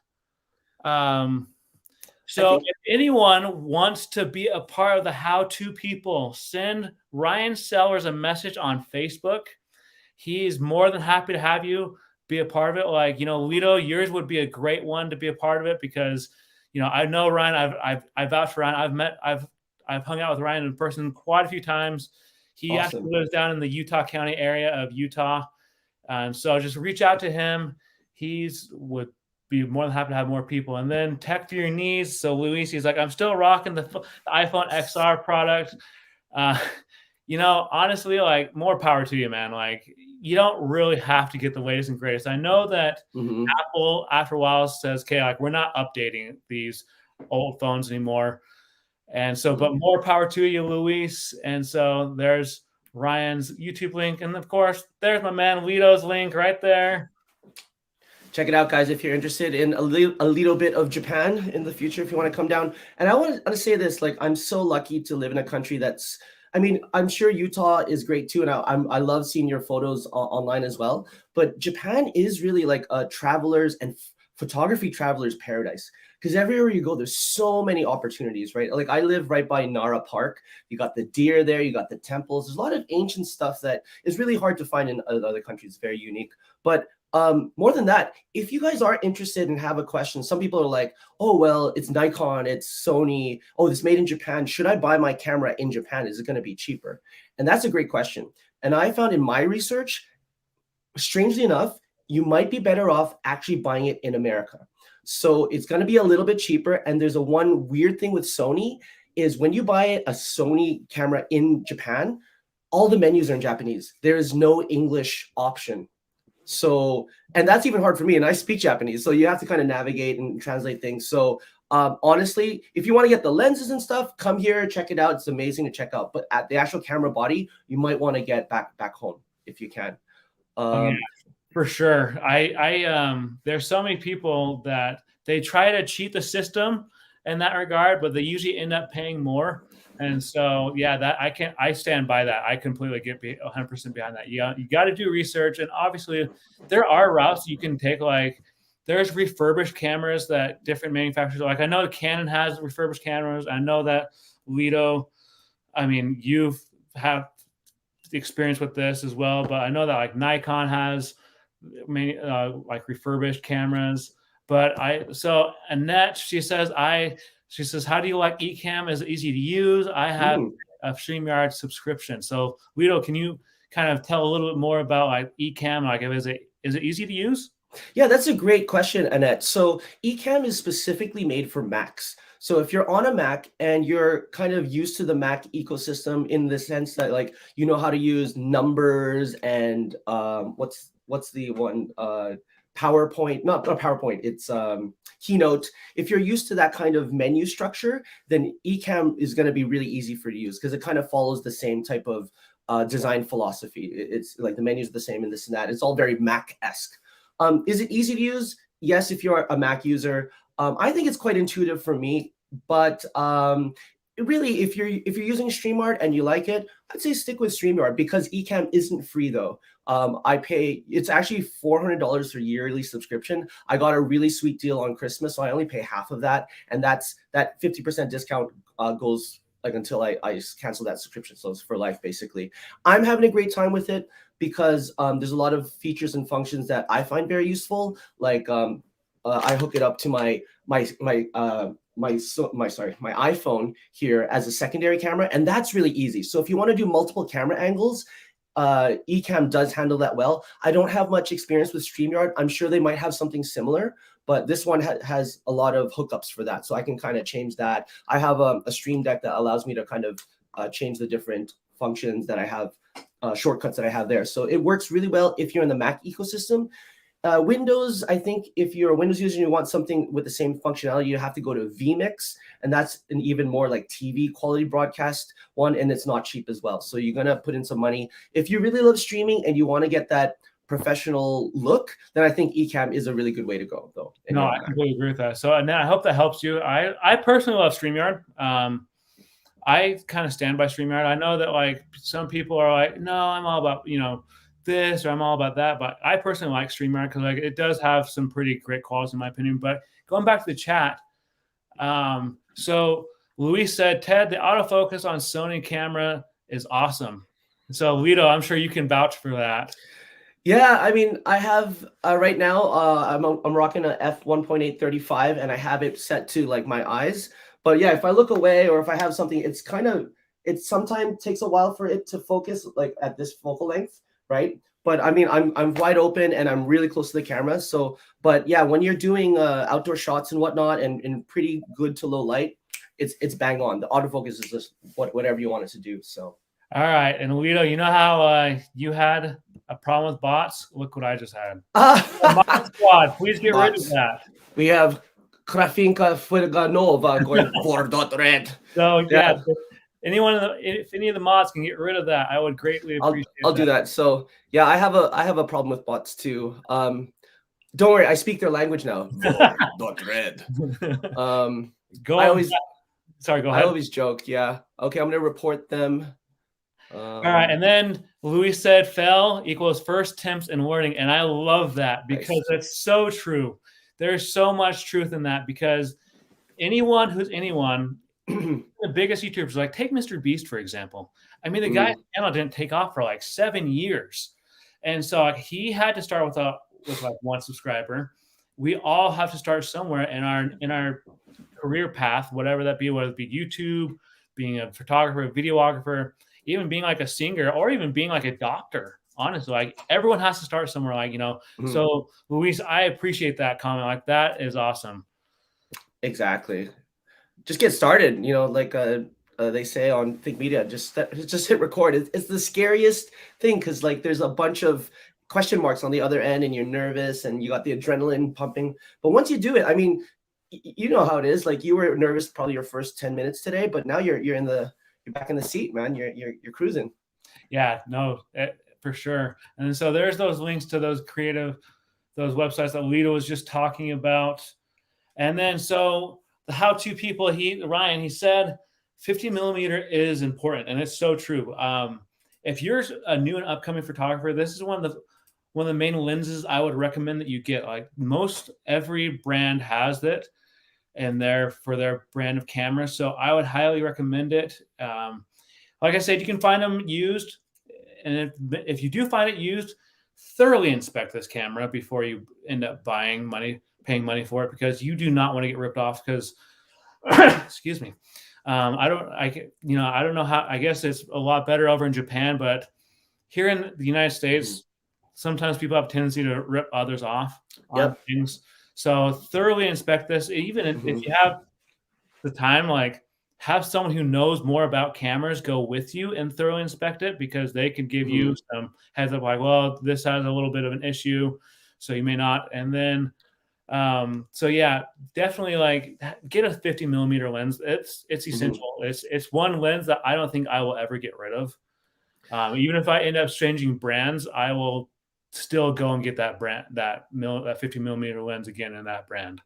So if anyone wants to be a part of the How To People, send Ryan Sellers a message on Facebook. He's more than happy to have you be a part of it. Like, Lito, yours would be a great one to be a part of it because, I know Ryan. I've vouched for Ryan. I've hung out with Ryan in person quite a few times. He actually lives down in the Utah County area of Utah. So just reach out to him. Would be more than happy to have more people. And then tech for your needs. So Luis, he's like, I'm still rocking the iPhone XR product. Honestly, like more power to you, man. Like you don't really have to get the latest and greatest. I know that Apple after a while says, okay, like we're not updating these old phones anymore. And so, but more power to you, Luis. And so there's Ryan's YouTube link. And of course, there's my man Lito's link right there. Check it out, guys, if you're interested in a little bit of Japan in the future, if you want to come down. And I want to say this, like, I'm so lucky to live in a country that's, I'm sure Utah is great too. And I love seeing your photos online as well. But Japan is really like a travelers and photography travelers paradise. Because everywhere you go, there's so many opportunities, right? Like I live right by Nara Park. You got the deer there, you got the temples. There's a lot of ancient stuff that is really hard to find in other countries. Very unique. But more than that, if you guys are interested and have a question, some people are like, oh, well, it's Nikon, it's Sony. Oh, it's made in Japan. Should I buy my camera in Japan? Is it going to be cheaper? And that's a great question. And I found in my research, strangely enough, you might be better off actually buying it in America. So it's going to be a little bit cheaper. And there's one weird thing with Sony is when you buy a Sony camera in Japan, all the menus are in Japanese. There is no English option. So, and that's even hard for me. And I speak Japanese. So you have to kind of navigate and translate things. So honestly, if you want to get the lenses and stuff, come here, check it out. It's amazing to check out. But at the actual camera body, you might want to get back home if you can. Yeah, for sure. There's so many people that they try to cheat the system in that regard, but they usually end up paying more. And so, yeah, I stand by that. I completely get 100% behind that. You got to do research. And obviously there are routes you can take, like there's refurbished cameras that different manufacturers like. I know Canon has refurbished cameras. I know that Lido, I mean, you've had the experience with this as well, but I know that like Nikon has many like refurbished cameras. But Annette, she says, how do you like Ecamm? Is it easy to use? I have a StreamYard subscription. So Lido, can you kind of tell a little bit more about like Ecamm? Like, is it easy to use? Yeah, that's a great question, Annette. So Ecamm is specifically made for Macs. So if you're on a Mac and you're kind of used to the Mac ecosystem in the sense that like you know how to use numbers and what's the one PowerPoint, not PowerPoint, it's Keynote. If you're used to that kind of menu structure, then Ecamm is going to be really easy for you to use because it kind of follows the same type of design philosophy. It's like the menus are the same and this and that. It's all very Mac-esque. Is it easy to use? Yes, if you're a Mac user. I think it's quite intuitive for me, but really, if you're using StreamYard and you like it, I'd say stick with StreamYard because Ecamm isn't free though. It's actually $400 for yearly subscription. I got a really sweet deal on Christmas, so I only pay half of that, and that 50% discount goes like until I cancel that subscription, so it's for life basically. I'm having a great time with it because there's a lot of features and functions that I find very useful. Like I hook it up to my iPhone here as a secondary camera, and that's really easy. So if you want to do multiple camera angles, Ecamm does handle that well. I don't have much experience with StreamYard. I'm sure they might have something similar, but this one has a lot of hookups for that, so I can kind of change that. I have a Stream Deck that allows me to kind of change the different functions that I have, shortcuts that I have there. So it works really well if you're in the Mac ecosystem. Windows, I think if you're a Windows user and you want something with the same functionality, you have to go to vMix, and that's an even more like TV quality broadcast one, and it's not cheap as well. So you're gonna put in some money. If you really love streaming and you want to get that professional look, then I think Ecamm is a really good way to go, though. No, I completely agree with that. So, and I hope that helps you. I personally love StreamYard. I kind of stand by StreamYard. I know that like some people are like, no, I'm all about, this, or I'm all about that. But I personally like StreamYard because like it does have some pretty great qualities in my opinion. But going back to the chat, so Luis said, Ted, the autofocus on Sony camera is awesome. So Lido, I'm sure you can vouch for that. Yeah, I mean, I have right now. I'm rocking a f1.8 35, and I have it set to like my eyes. But yeah, if I look away or if I have something, it sometimes takes a while for it to focus like at this focal length, right? But I mean, I'm wide open and I'm really close to the camera. So, but yeah, when you're doing outdoor shots and whatnot, and in pretty good to low light, it's bang on. The autofocus is just whatever you want it to do. So. All right, and Lido, you know how you had a problem with bots? Look what I just had. Mod Squad, please get rid of that. We have Krafinka Fueganova going 4.red. So yeah, if any of the mods can get rid of that, I would greatly appreciate it. I'll do that. So yeah, I have a problem with bots too. Don't worry, I speak their language now. .red. Sorry, go ahead. I always joke. Yeah. Okay, I'm gonna report them. All right, and then Luis said "fell" equals first attempts in learning, and I love that because that's so true. There's so much truth in that because the biggest YouTubers, like take Mr. Beast for example. I mean, the guy's channel didn't take off for like 7 years, and so he had to start with like one subscriber. We all have to start somewhere in our career path, whatever that be, whether it be YouTube, being a photographer, a videographer, even being like a singer, or even being like a doctor. Honestly, like everyone has to start somewhere, like, So Luis, I appreciate that comment. Like that is awesome. Exactly. Just get started, like they say on Think Media, just hit record. It's the scariest thing because like there's a bunch of question marks on the other end and you're nervous and you got the adrenaline pumping. But once you do it, I mean, you know how it is. Like you were nervous probably your first 10 minutes today, but now you're back in the seat, man. You're cruising. Yeah, no, for sure. And so there's those links to those websites that Lido was just talking about. And then so the how-to people, Ryan, he said 50mm is important, and it's so true. If you're a new and upcoming photographer, this is one of one of the main lenses I would recommend that you get. Like most every brand has it and for their brand of camera. So I would highly recommend it. Like I said, you can find them used, and if you do find it used, thoroughly inspect this camera before you end up paying money for it, because you do not want to get ripped off. Because, excuse me, I don't know how. I guess it's a lot better over in Japan, but here in the United States, sometimes people have a tendency to rip others off on things. So thoroughly inspect this. Even if you have the time, like have someone who knows more about cameras go with you and thoroughly inspect it, because they could give you some heads up, like, well, this has a little bit of an issue, so you may not. And then, so yeah, definitely like get a 50 millimeter lens. It's essential. It's one lens that I don't think I will ever get rid of. Even if I end up changing brands, I will still go and get that 50 millimeter lens again in that brand.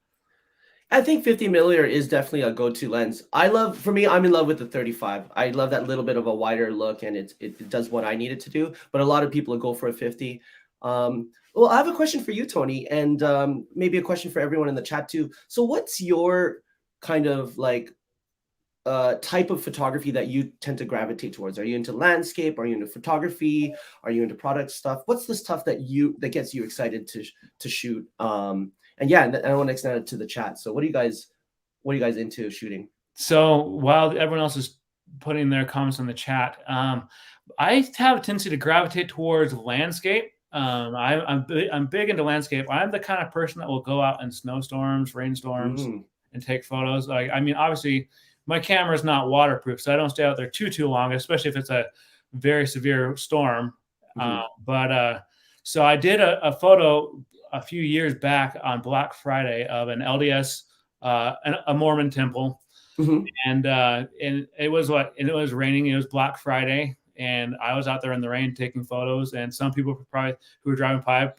I think 50 millimeter is definitely a go-to lens. For me, I'm in love with the 35. I love that little bit of a wider look, and it does what I need it to do. But a lot of people go for a 50. Well, I have a question for you, Tony, and maybe a question for everyone in the chat too. So what's your kind of like type of photography that you tend to gravitate towards? Are you into landscape? Are you into photography? Are you into product stuff? What's the stuff that gets you excited to shoot? And yeah, and I want to extend it to the chat. So what are you guys into shooting? So while everyone else is putting their comments in the chat, I have a tendency to gravitate towards landscape. I'm big into landscape. I'm the kind of person that will go out in snowstorms, rainstorms, and take photos. Like, I mean, obviously my camera is not waterproof, so I don't stay out there too long, especially if it's a very severe storm. So I did a photo a few years back on Black Friday of an LDS, a Mormon temple, and it was raining. It was Black Friday, and I was out there in the rain taking photos. And some people probably who were driving by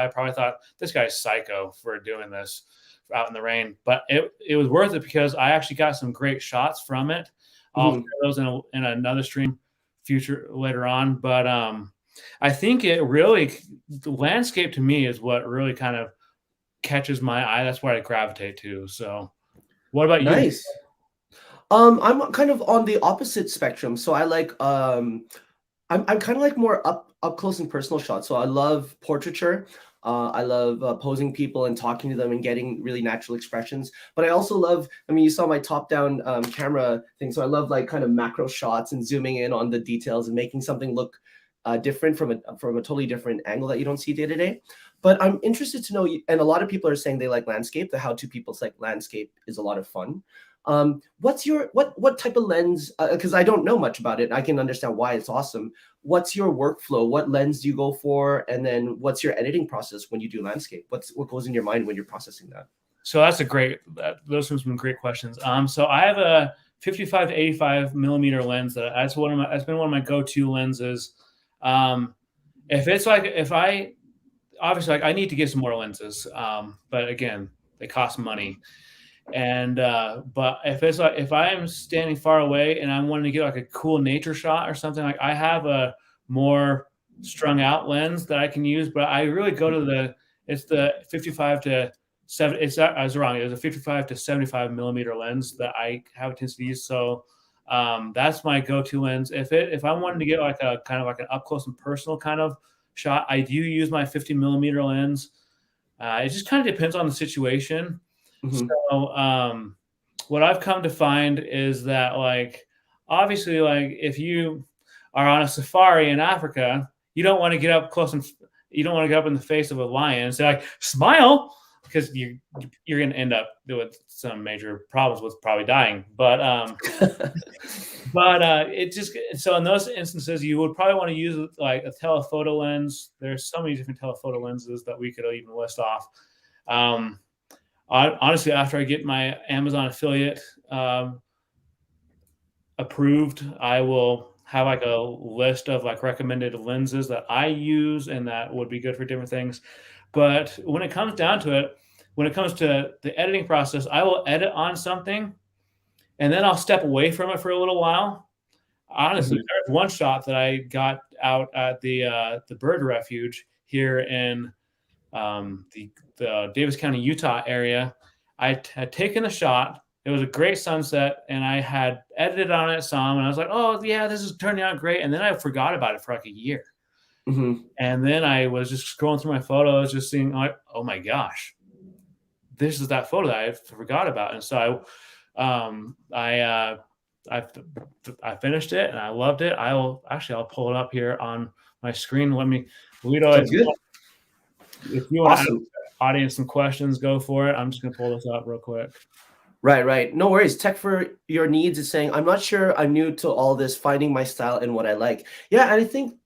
probably thought, this guy's psycho for doing this out in the rain. But it was worth it, because I actually got some great shots from it. I'll share those in another stream later on. But I think the landscape to me is what really kind of catches my eye. That's what I gravitate to. So what about you? Nice. I'm kind of on the opposite spectrum. So I like I'm kind of like more up close and personal shots. So I love portraiture. I love posing people and talking to them and getting really natural expressions. But I also love, I mean, you saw my top-down camera thing. So I love like kind of macro shots and zooming in on the details and making something look different from a totally different angle that you don't see day to day. But I'm interested to know, and a lot of people are saying they like landscape. The how-to people say landscape is a lot of fun. What's your what type of lens? Because I don't know much about it. I can understand why it's awesome. What's your workflow? What lens do you go for? And then what's your editing process when you do landscape? What goes in your mind when you're processing that? So those are some great questions. So I have a 55 to 85 millimeter lens that's been one of my go-to lenses. If I obviously, like, I need to get some more lenses, but again, they cost money. And but if I am standing far away and I'm wanting to get like a cool nature shot or something, like I have a more strung out lens that I can use, but I really go to the 55 to 7. I was wrong. It was a 55 to 75 millimeter lens that I have a tendency to use. So that's my go-to lens. If I wanted to get like a kind of like an up close and personal kind of shot, I do use my 50 millimeter lens. It just kind of depends on the situation. So what I've come to find is that, like, obviously, like if you are on a safari in Africa, you don't want to get up close and you don't want to get up in the face of a lion and say like, smile, because you're going to end up with some major problems with probably dying. But it just, so in those instances, you would probably want to use like a telephoto lens. There's so many different telephoto lenses that we could even list off. Honestly, after I get my Amazon affiliate approved, I will have like a list of like recommended lenses that I use and that would be good for different things. But when it comes down to it, when it comes to the editing process, I will edit on something and then I'll step away from it for a little while. Honestly, there's one shot that I got out at the bird refuge. here in the Davis County, Utah area. I had taken a shot. It was a great sunset, and I had edited on it some, and I was like, "Oh yeah, this is turning out great." And then I forgot about it for like a year. Mm-hmm. And then I was just scrolling through my photos, just seeing like, "Oh my gosh, this is that photo that I forgot about." And so I finished it and I loved it. I'll pull it up here on my screen. Let me, Lito, Sounds good. if you want to ask Awesome. the audience some questions, go for it. I'm just going to pull this up real quick. Right. No worries. Tech for your needs is saying, I'm not sure I'm new to all this, finding my style and what I like. Yeah, and I think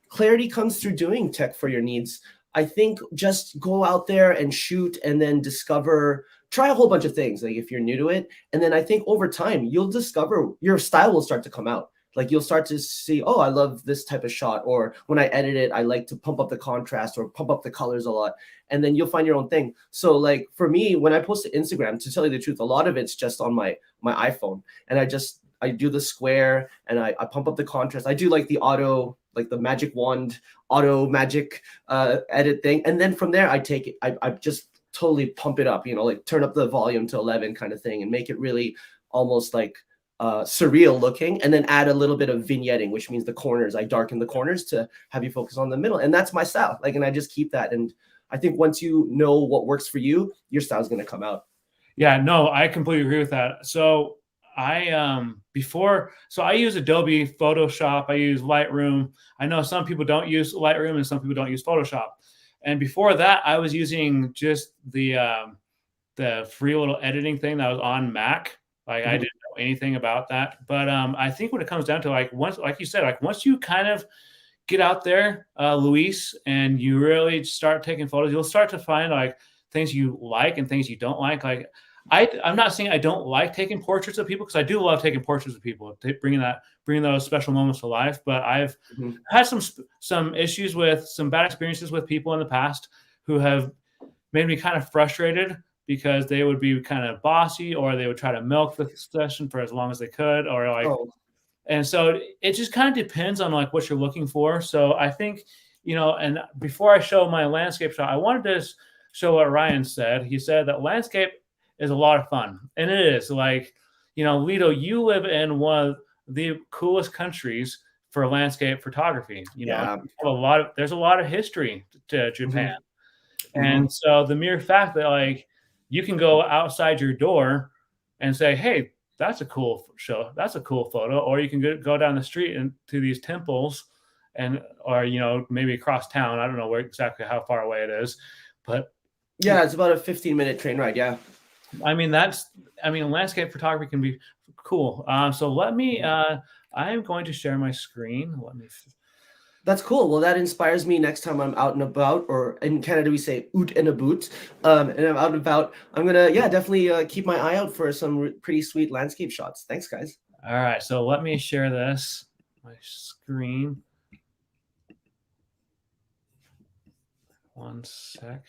clarity comes through doing tech for your needs. I think just go out there and shoot and then discover, try a whole bunch of things, like if you're new to it. And then I think over time, you'll discover your style will start to come out. Like you'll start to see, oh, I love this type of shot. Or when I edit it, I like to pump up the contrast or pump up the colors a lot. And then you'll find your own thing. So like for me, when I post to Instagram, to tell you the truth, a lot of it's just on my iPhone. And I do the square and I pump up the contrast. I do like the auto, like the magic wand, auto magic edit thing. And then from there, I take it, I just totally pump it up, like turn up the volume to 11 kind of thing and make it really almost like surreal looking, and then add a little bit of vignetting, which means the corners, I darken the corners to have you focus on the middle. And that's my style. Like, and I just keep that. And I think once you know what works for you, your style is going to come out. Yeah, no, I completely agree with that. So I use Adobe Photoshop, I use Lightroom. I know some people don't use Lightroom and some people don't use Photoshop. And before that, I was using just the free little editing thing that was on Mac. Like I didn't know anything about that. But I think when it comes down to like you said, once you kind of get out there, Luis, and you really start taking photos, you'll start to find like things you like and things you don't like. Like I'm not saying I don't like taking portraits of people, because I do love taking portraits of people, bringing those special moments to life. But I've had some issues with some bad experiences with people in the past who have made me kind of frustrated, because they would be kind of bossy, or they would try to milk the session for as long as they could, or like, and so it just kind of depends on like what you're looking for. So I think, and before I show my landscape shot, I wanted to show what Ryan said. He said that landscape is a lot of fun, and it is. Like, Lito, you live in one of the coolest countries for landscape photography. There's a lot of history to Japan. And so the mere fact that like you can go outside your door and say, hey, that's a cool show, that's a cool photo, or you can go down the street and to these temples, or maybe across town. I don't know exactly how far away it is, but yeah, it's about a 15-minute train ride. Yeah, landscape photography can be cool. So let me I am going to share my screen. That's cool. Well, that inspires me next time I'm out and about, or in Canada we say oot and a boot, and I'm out and about. I'm gonna definitely keep my eye out for some pretty sweet landscape shots. Thanks, guys. All right, so let me share my screen. One sec.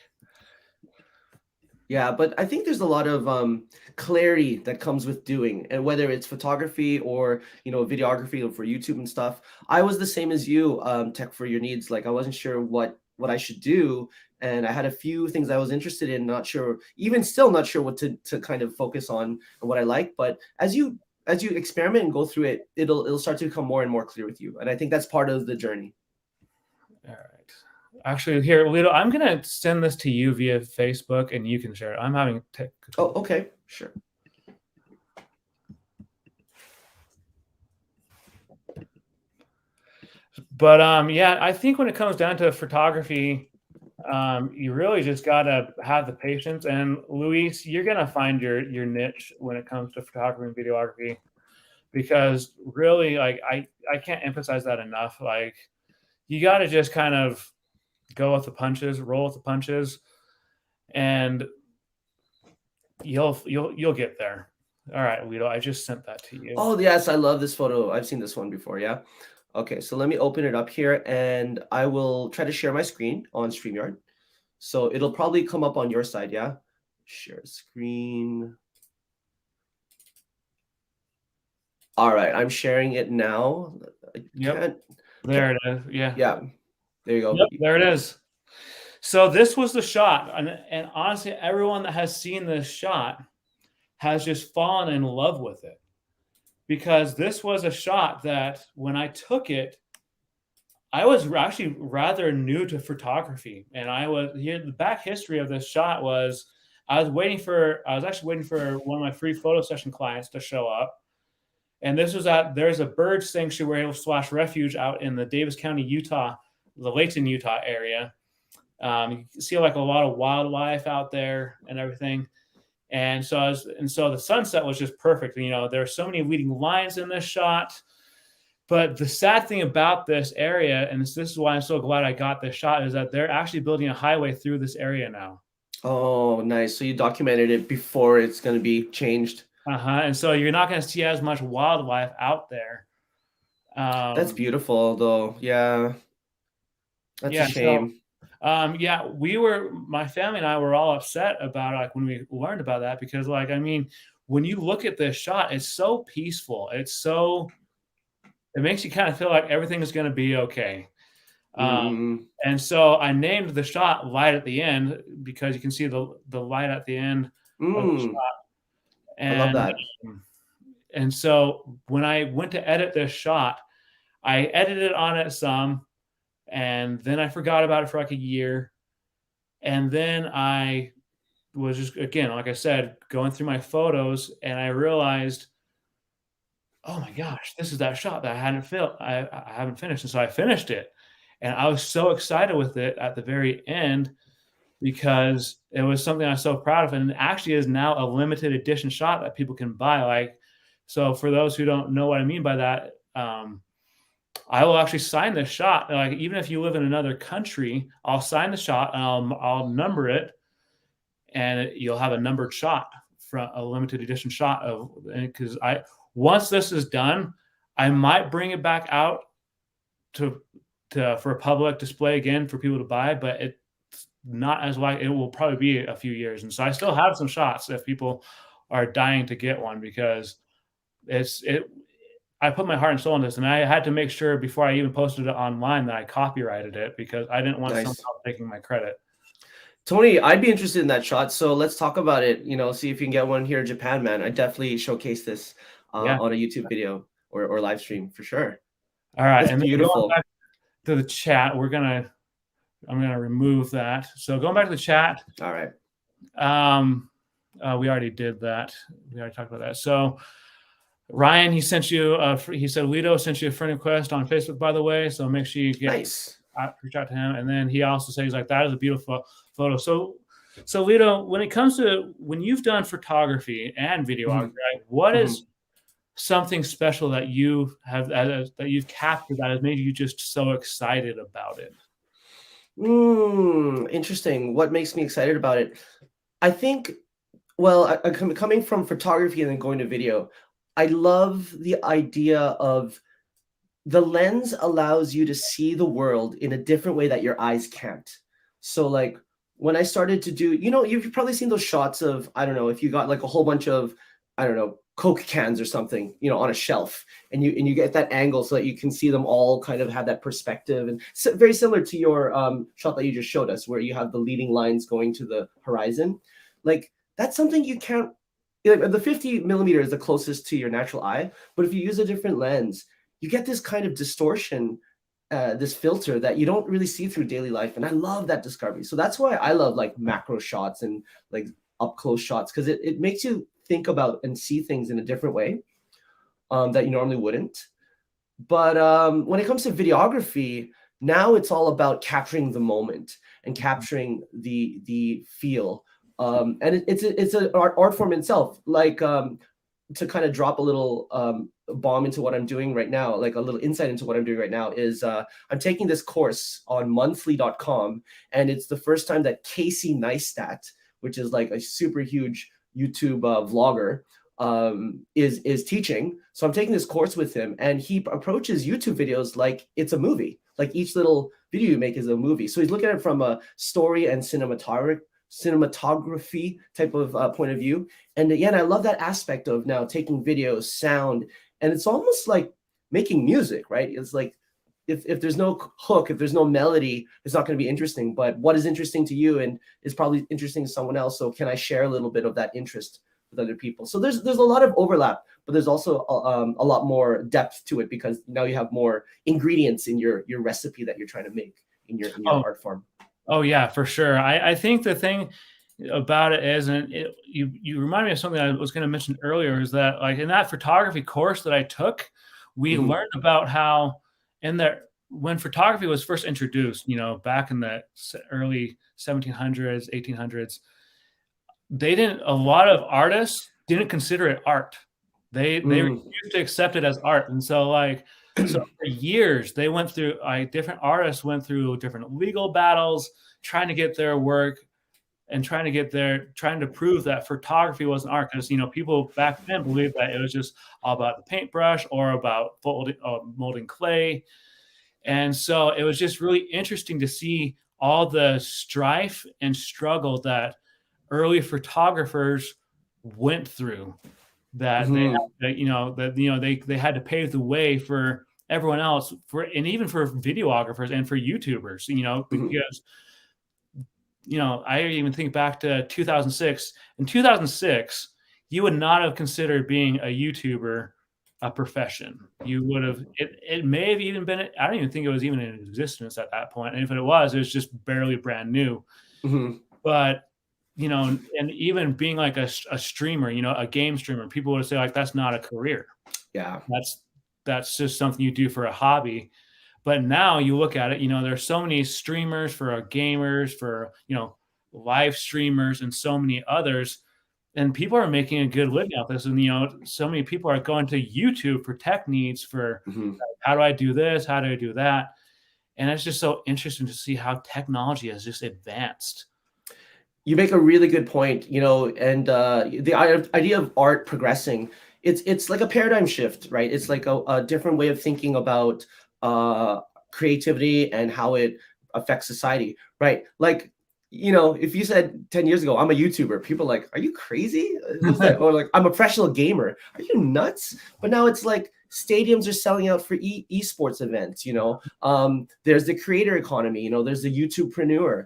Yeah, but I think there's a lot of clarity that comes with doing, and whether it's photography or videography or for YouTube and stuff. I was the same as you, tech for your needs. Like I wasn't sure what I should do, and I had a few things I was interested in, not sure, even still not sure what to kind of focus on and what I like. But as you experiment and go through it, it'll start to become more and more clear with you, and I think that's part of the journey. All right. Actually, here, Lito, I'm going to send this to you via Facebook, and you can share it. I'm having tech. Oh, okay. Sure. But yeah, I think when it comes down to photography, you really just got to have the patience. And Luis, you're going to find your niche when it comes to photography and videography, because really, like, I can't emphasize that enough. Like, you got to just kind of go with the punches, roll with the punches, and you'll get there. All right, Lito, I just sent that to you. Oh yes, I love this photo. I've seen this one before. Yeah. Okay, so let me open it up here, and I will try to share my screen on StreamYard. So it'll probably come up on your side. Yeah. Share screen. All right, I'm sharing it now. Yep. There it is. Yeah. Yeah. There you go. Yep, there it is. So this was the shot, and honestly, everyone that has seen this shot has just fallen in love with it, because this was a shot that when I took it, I was actually rather new to photography, and I was here. The back history of this shot was I was actually waiting for one of my free photo session clients to show up, and this was there's a bird sanctuary slash refuge out in the Davis County, Utah, the Layton, Utah area. You can see like a lot of wildlife out there and everything. And so the sunset was just perfect. You know, there are so many leading lines in this shot. But the sad thing about this area, and this is why I'm so glad I got this shot, is that they're actually building a highway through this area now. Oh, nice. So you documented it before it's going to be changed. And so you're not going to see as much wildlife out there. That's beautiful, though. Yeah. That's a shame. Yeah, my family and I were all upset about like when we learned about that, because like, I mean, when you look at this shot, it's so peaceful. It makes you kind of feel like everything is going to be okay. And so I named the shot Light at the End, because you can see the light at the end of the shot. And, I love that. And so when I went to edit this shot, I edited on it some, and then I forgot about it for like a year. And then I was just, again, like I said, going through my photos, and I realized, oh my gosh, this is that shot that I haven't finished. And so I finished it. And I was so excited with it at the very end, because it was something I was so proud of. And it actually is now a limited edition shot that people can buy. Like, so for those who don't know what I mean by that, I will actually sign this shot. Like, even if you live in another country, I'll sign the shot and I'll number it, and you'll have a numbered shot, from a limited edition shot of, because once this is done, I might bring it back out for a public display again for people to buy, but it's not as like, it will probably be a few years. And so I still have some shots if people are dying to get one, because I put my heart and soul in this, and I had to make sure before I even posted it online that I copyrighted it, because I didn't want someone else taking my credit. Tony, I'd be interested in that shot. So let's talk about it. You know, see if you can get one here in Japan, man. I definitely showcase this on a YouTube video or live stream for sure. All right. That's beautiful. Back to the chat, I'm gonna remove that. So going back to the chat. All right. We already did that. We already talked about that. So Ryan, he said Lito sent you a friend request on Facebook, by the way. So make sure you reach out to him. And then he also says, like, that is a beautiful photo. So Lito, when it comes to when you've done photography and videography, right, what is something special that you've captured that has made you just so excited about it? Interesting. What makes me excited about it? I think, well, coming from photography and then going to video, I love the idea of the lens allows you to see the world in a different way that your eyes can't. So like when I started to do, you know, you've probably seen those shots of, I don't know, if you got like a whole bunch of, I don't know, Coke cans or something, you know, on a shelf, and you get that angle so that you can see them all kind of have that perspective. And so very similar to your shot that you just showed us, where you have the leading lines going to the horizon. Like that's something you can't, the 50 millimeter is the closest to your natural eye, but if you use a different lens, you get this kind of distortion, this filter that you don't really see through daily life. And I love that discovery. So that's why I love like macro shots and like up close shots, because it makes you think about and see things in a different way that you normally wouldn't. But when it comes to videography, now it's all about capturing the moment and capturing the feel. And it's an art form itself. Like to kind of drop a little bomb into what I'm doing right now, like a little insight into what I'm doing right now, is I'm taking this course on monthly.com, and it's the first time that Casey Neistat, which is like a super huge YouTube vlogger, is teaching. So I'm taking this course with him, and he approaches YouTube videos like it's a movie. Like each little video you make is a movie. So he's looking at it from a story and cinematography type of point of view. And again, I love that aspect of now taking video, sound, and it's almost like making music, right? It's like if there's no hook, if there's no melody, it's not going to be interesting. But what is interesting to you and is probably interesting to someone else. So can I share a little bit of that interest with other people? So there's a lot of overlap, but there's also a lot more depth to it because now you have more ingredients in your recipe that you're trying to make in your art form. Oh yeah, for sure. I think the thing about it is, and you remind me of something I was going to mention earlier, is that like in that photography course that I took, we learned about how when photography was first introduced, back in the early 1700s, 1800s, a lot of artists didn't consider it art. They refused to accept it as art. And so for years, they went through, different artists went through different legal battles, trying to get their work and trying to prove that photography wasn't art. Because, people back then believed that it was just all about the paintbrush or about molding clay. And so it was just really interesting to see all the strife and struggle that early photographers went through, that they had to pave the way for everyone else, and even for videographers and for YouTubers, because I even think back to 2006. In 2006, you would not have considered being a YouTuber a profession. You would have, it may have even been, I don't even think it was even in existence at that point. And if it was just barely brand new. But, and even being like a streamer, a game streamer, people would say like, that's not a career. Yeah. That's just something you do for a hobby. But now you look at it, there's so many streamers for gamers, for, live streamers and so many others. And people are making a good living out of this. And, so many people are going to YouTube for tech needs for how do I do this? How do I do that? And it's just so interesting to see how technology has just advanced. You make a really good point, and the idea of art progressing, it's like a paradigm shift, right? It's like a different way of thinking about creativity and how it affects society, right? Like, if you said 10 years ago, I'm a YouTuber, people are like, are you crazy? Or like, I'm a professional gamer. Are you nuts? But now it's like stadiums are selling out for esports events, there's the creator economy, there's the YouTubepreneur.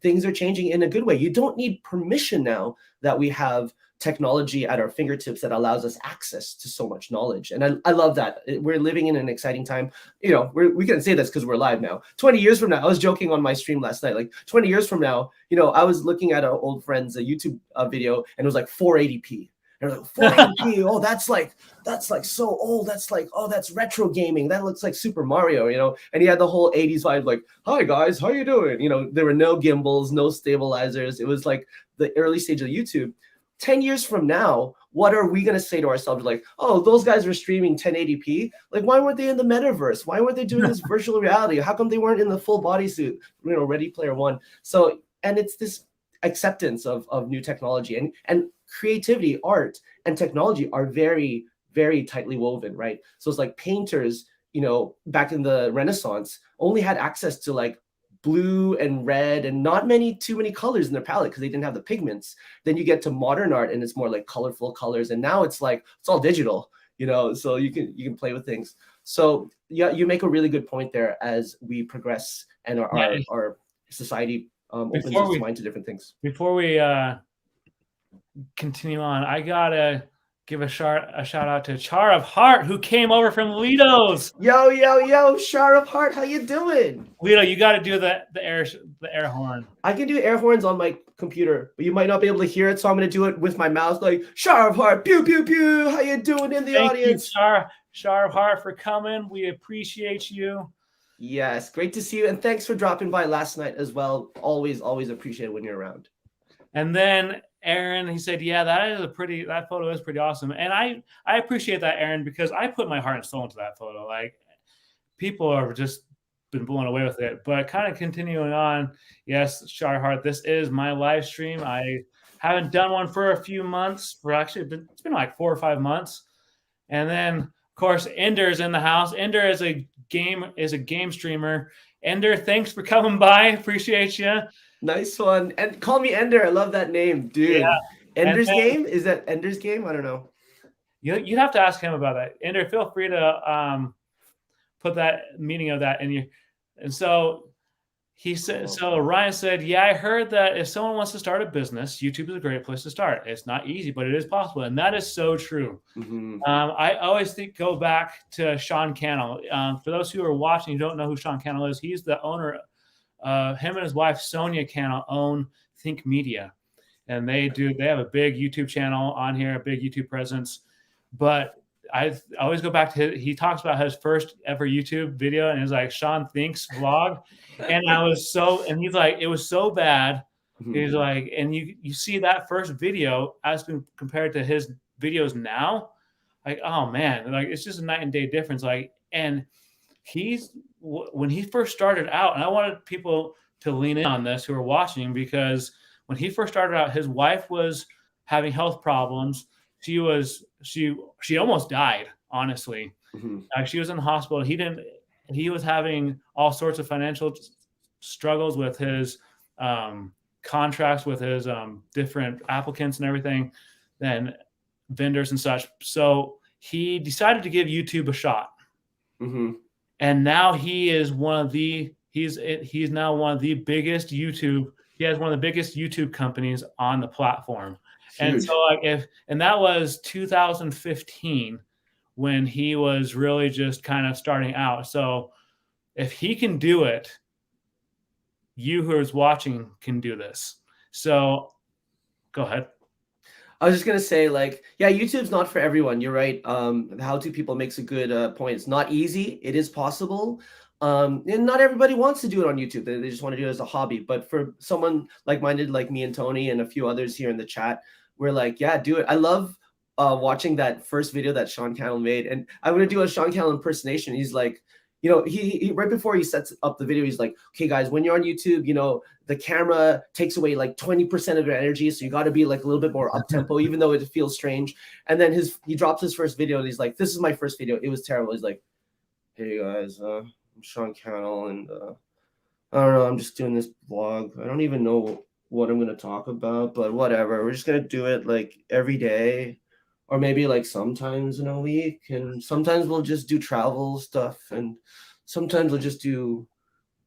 Things are changing in a good way. You don't need permission now that we have technology at our fingertips that allows us access to so much knowledge. And I love that. We're living in an exciting time. We can say this because we're live now. 20 years from now, I was joking on my stream last night, like 20 years from now, I was looking at our old friend's YouTube video and it was like 480p. And like 480p, oh, that's like so old. That's like, oh, that's retro gaming. That looks like Super Mario, and he had the whole 80s vibe, like, hi guys, how you doing? There were no gimbals, no stabilizers. It was like the early stage of YouTube. 10 years from now, what are we going to say to ourselves? Like, oh, those guys were streaming 1080p. Like, why weren't they in the metaverse? Why weren't they doing this virtual reality? How come they weren't in the full bodysuit, Ready Player One? So, and it's this acceptance of new technology and creativity, art and technology are very, very tightly woven, right? So it's like painters, back in the Renaissance only had access to like blue and red and not too many colors in their palette because they didn't have the pigments. Then you get to modern art and it's more like colorful colors. And now it's like, it's all digital, so you can play with things. So yeah, you make a really good point there as we progress and our society opens its mind to different things. Before we continue on, I gotta give a shout out to Char of Heart, who came over from Lido's. Yo, Char of Heart, how you doing? Lido, you got to do the air horn. I can do air horns on my computer, but you might not be able to hear it, so I'm gonna do it with my mouth, like Char of Heart, pew pew pew. How you doing in the audience? Thank you, Char of Heart, for coming. We appreciate you. Yes, great to see you, and thanks for dropping by last night as well. Always appreciate it when you're around. And then Aaron, he said, yeah, that photo is pretty awesome. And I appreciate that, Aaron, because I put my heart and soul into that photo. Like, people have just been blown away with it. But kind of continuing on, yes, Char Heart, this is my live stream. I haven't done one for a few months. It's been like 4 or 5 months. And then, of course, Ender's in the house. Ender is a game streamer. Ender, thanks for coming by. Appreciate you. Nice one. And call me Ender. I love that name, dude. Yeah. Ender's Game? Is that Ender's Game? I don't know. You'd have to ask him about that. Ender, feel free to put that meaning of that in you. And so he said, Oh, so Ryan said, yeah, I heard that if someone wants to start a business, YouTube is a great place to start. It's not easy, but it is possible. And that is so true. mhm. I always go back to Sean Cannell. For those who are watching, who don't know who Sean Cannell is, he's the owner. Him and his wife Sonia Cannell own Think Media, and they have a big YouTube channel on here, a big YouTube presence. But I always go back to he talks about his first ever YouTube video, and it's like Sean Thinks vlog, and he's like, it was so bad. He's like, and you see that first video as compared to his videos now, like, oh man, like it's just a night and day difference. Like, and when he first started out, and I wanted people to lean in on this who are watching, because when he first started out, his wife was having health problems. She almost died, honestly. She was in the hospital. He was having all sorts of financial struggles with his contracts with his different applicants and everything, then vendors and such. So he decided to give YouTube a shot. And now he's now one of the biggest YouTube. He has one of the biggest YouTube companies on the platform. Huge. And so and that was 2015 when he was really just kind of starting out. So if he can do it, you who is watching can do this. So go ahead. I was just gonna say, like, yeah, YouTube's not for everyone. You're right. The How To People makes a good point. It's not easy. It is possible. And not everybody wants to do it on YouTube. They just want to do it as a hobby. But for someone like-minded, like me and Tony and a few others here in the chat, we're like, yeah, do it. I love watching that first video that Sean Cannell made, and I'm gonna do a Sean Cannell impersonation. He's like, you know, he right before he sets up the video, he's like, okay, guys, when you're on YouTube, you know, the camera takes away like 20% of your energy. So you got to be like a little bit more up tempo, even though it feels strange. And then he drops his first video and he's like, this is my first video. It was terrible. He's like, hey guys, I'm Sean Cannell, and I don't know, I'm just doing this vlog. I don't even know what I'm going to talk about, but whatever. We're just going to do it like every day, or maybe like sometimes in a week, and sometimes we'll just do travel stuff, and sometimes we'll just do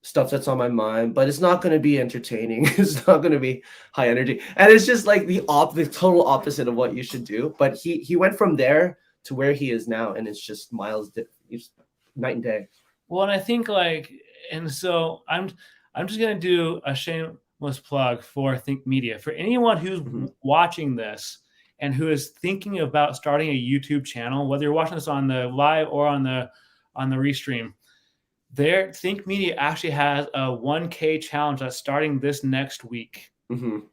stuff that's on my mind, but it's not going to be entertaining. It's not going to be high energy, and it's just like the total opposite of what you should do. But he went from there to where he is now, and it's just night and day. Well, and I think and so I'm just going to do a shameless plug for Think Media. For anyone who's watching this and who is thinking about starting a YouTube channel, whether you're watching this on the live or on the restream, Think Media actually has a 1K challenge that's starting this next week. And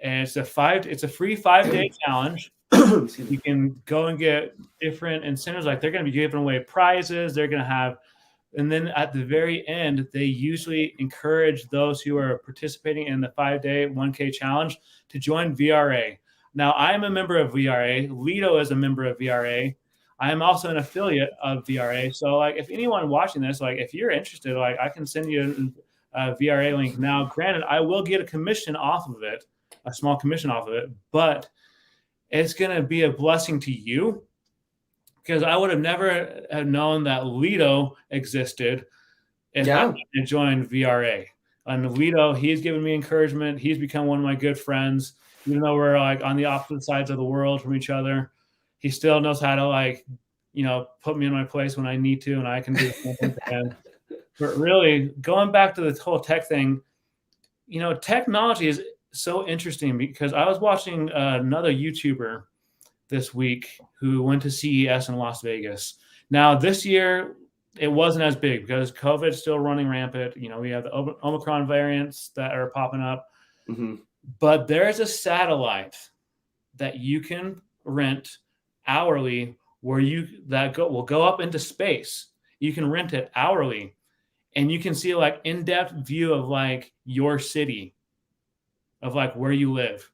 it's a free 5-day challenge. You can go and get different incentives. Like, they're going to be giving away prizes. They're going to have, and then at the very end, they usually encourage those who are participating in the 5-day 1K challenge to join VRA. Now, I'm a member of VRA. Lito is a member of VRA. I am also an affiliate of VRA. So, like, if anyone watching this, like, if you're interested, like, I can send you a VRA link. Now, granted, I will get a commission off of it, a small commission off of it, but it's going to be a blessing to you, because I would have never have known that Lito existed if I didn't join VRA. And Lito, he's given me encouragement. He's become one of my good friends. Even though we're like on the opposite sides of the world from each other, he still knows how to, like, you know, put me in my place when I need to, and I can do something for him. But really, going back to the whole tech thing, you know, technology is so interesting, because I was watching another YouTuber this week who went to CES in Las Vegas. Now, this year, it wasn't as big because COVID's still running rampant. You know, we have the Omicron variants that are popping up. But there's a satellite that you can rent hourly where will go up into space. You can rent it hourly, and you can see like in-depth view of like your city, of like where you live.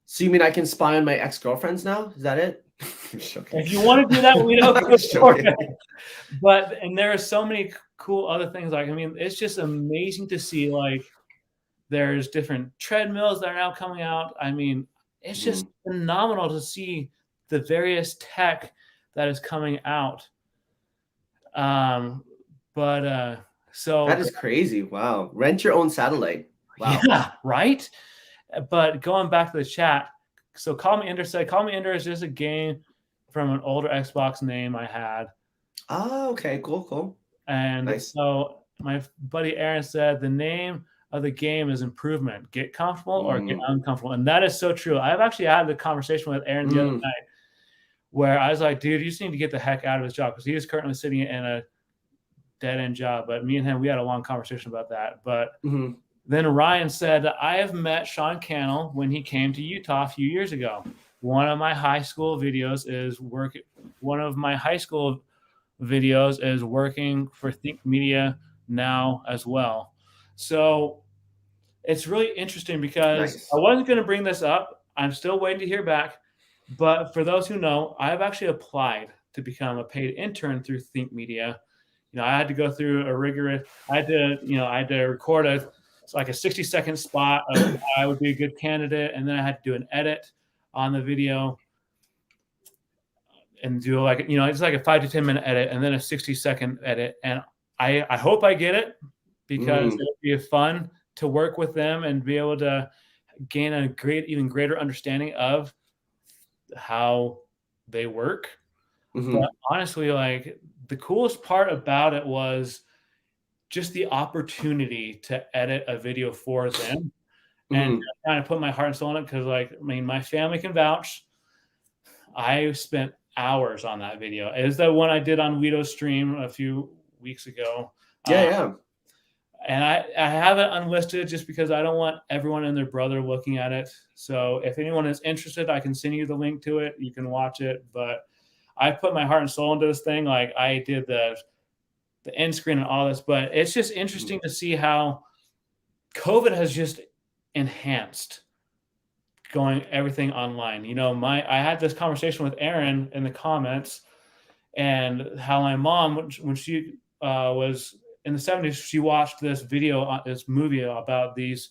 So you mean I can spy on my ex-girlfriends now? Is that it? If you want to do that, we don't go for it. But, and there are so many cool other things. Like, I mean, it's just amazing to see, like, there's different treadmills that are now coming out. I mean, it's just phenomenal to see the various tech that is coming out. But so That is crazy. Wow. Rent your own satellite. Wow. yeah, right. But going back to the chat, so Call Me Ender said, Call Me Ender is just a game from an older Xbox name I had. Oh, okay. Cool, cool. And Nice. so my buddy Aaron said the name of the game is Improvement. Get comfortable or get uncomfortable. And that is so true. I've actually had the conversation with Aaron the other night where I was like, dude, you just need to get the heck out of his job because he is currently sitting in a dead end job. But me and him, we had a long conversation about that. But then Ryan said, I have met Sean Cannell when he came to Utah a few years ago. One of my high school videos is working for Think Media now as well. So it's really interesting because I wasn't going to bring this up. I'm still waiting to hear back. But for those who know, I've actually applied to become a paid intern through Think Media. I had to go through a rigorous, I had to record a 60-second spot of why I would be a good candidate. And then I had to do an edit on the video and do it's like a 5 to 10 minute edit and then a 60-second edit. And I hope I get it because it'll be fun to work with them and be able to gain even greater understanding of how they work. But honestly, the coolest part about it was just the opportunity to edit a video for them and kind of put my heart and soul in it. Cause my family can vouch. I spent hours on that video. It is the one I did on Guido's stream a few weeks ago. Yeah. And I have it unlisted just because I don't want everyone and their brother looking at it. So if anyone is interested, I can send you the link to it. You can watch it. But I put my heart and soul into this thing. I did the end screen and all this. But it's just interesting to see how COVID has just enhanced going everything online. I had this conversation with Aaron in the comments and how my mom, when she was in the 70s, she watched this movie about this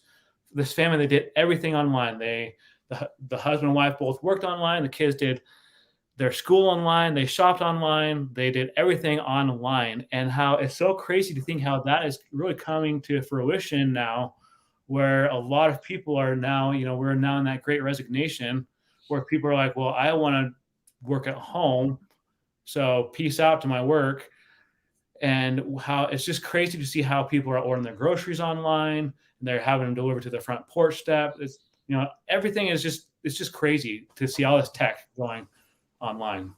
family that did everything online. The husband and wife both worked online. The kids did their school online. They shopped online. They did everything online. And how it's so crazy to think how that is really coming to fruition now, where a lot of people are now, we're now in that great resignation where people are like, well, I want to work at home. So peace out to my work. And how it's just crazy to see how people are ordering their groceries online and they're having them delivered to their front porch step. It's, everything is it's just crazy to see all this tech going online.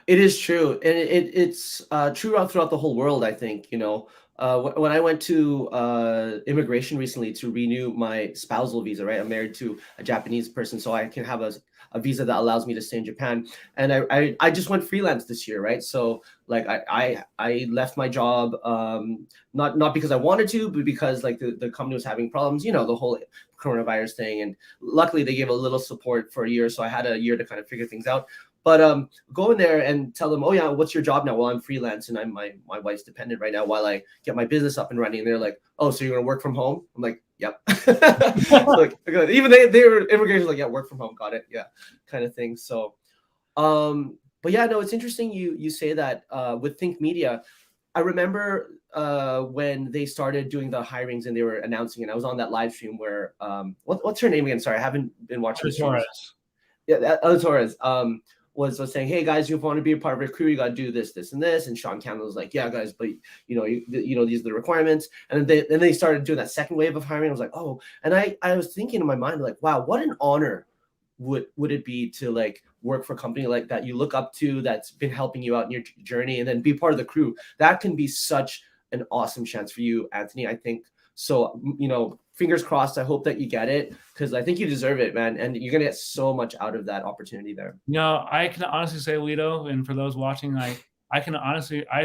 It is true. And it's true throughout the whole world, I think. When I went to immigration recently to renew my spousal visa, right? I'm married to a Japanese person, so I can have a visa that allows me to stay in Japan. And I just went freelance this year, right? So I left my job, not because I wanted to, but because the company was having problems, the whole coronavirus thing. And luckily they gave a little support for a year. So I had a year to kind of figure things out. But go in there and tell them, oh yeah, what's your job now? Well, I'm freelance and I'm my wife's dependent right now while I get my business up and running. And they're like, oh, so you're gonna work from home? I'm like, yep. Even they were immigration, like, yeah, work from home, got it, yeah, kind of thing. So, but yeah, no, it's interesting you say that with Think Media. I remember when they started doing the hirings and they were announcing it. I was on that live stream where what's her name again? Sorry, I haven't been watching the streams. Yeah, Ella Torres. Was saying, hey guys, you want to be a part of a crew, you got to do this, this, and this. And Sean Cannell was like, yeah, guys, but these are the requirements. And then they started doing that second wave of hiring. I was like, oh, and I was thinking in my mind, like, wow, what an honor would it be to work for a company like that you look up to, that's been helping you out in your journey, and then be part of the crew. That can be such an awesome chance for you, Anthony. I think so. Fingers crossed. I hope that you get it because I think you deserve it, man. And you're gonna get so much out of that opportunity there. I can honestly say, Lito, and for those watching, I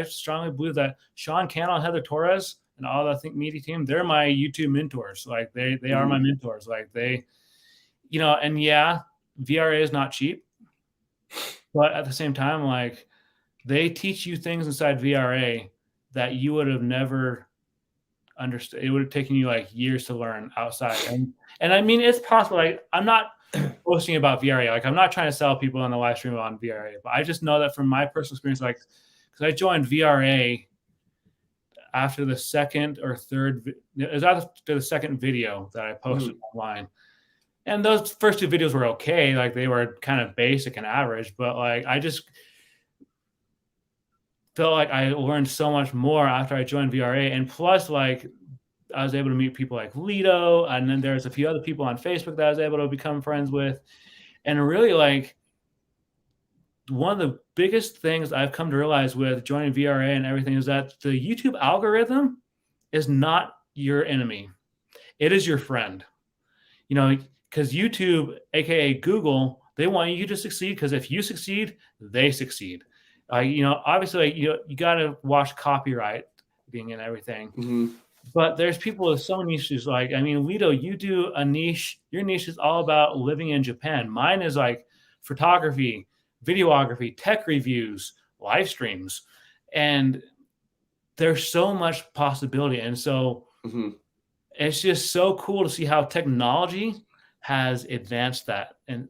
strongly believe that Sean Cannell, Heather Torres, and all the Think Media team, they're my YouTube mentors. They are my mentors. And yeah, VRA is not cheap, but at the same time, they teach you things inside VRA that you would have never understood. It would have taken you years to learn outside. And I mean, it's possible. I'm not posting about VRA. I'm not trying to sell people on the live stream on VRA, but I just know that from my personal experience, because I joined VRA after the second or third, it was after the second video that I posted online. And those first two videos were okay. Like they were kind of basic and average, but like I just felt like I learned so much more after I joined VRA. And plus, like I was able to meet people like Lido, and then there's a few other people on Facebook that I was able to become friends with. And really, like, one of the biggest things I've come to realize with joining VRA and everything is that the YouTube algorithm is not your enemy. It is your friend. You know, because YouTube, aka Google, they want you to succeed, because if you succeed, they succeed. You know, obviously, like, you got to watch copyright being and everything. But there's people with so many niches. Like, I mean, Lido, you do a niche. Your niche is all about living in Japan. Mine is like photography, videography, tech reviews, live streams. And there's so much possibility. And so it's just so cool to see how technology has advanced that and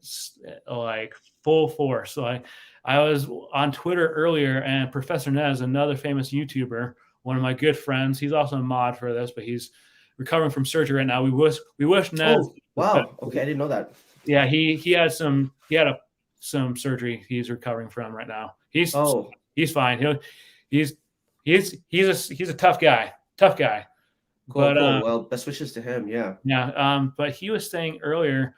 like full force. So I was on Twitter earlier, and Professor Nez, another famous YouTuber, one of my good friends, he's also a mod for this, but he's recovering from surgery right now. We wish Nez. Oh, wow. Okay, I didn't know that. Yeah, he had some surgery he's recovering from right now. He's fine. He's a tough guy. Cool, but cool. Well, best wishes to him. Yeah. Yeah. But he was saying earlier,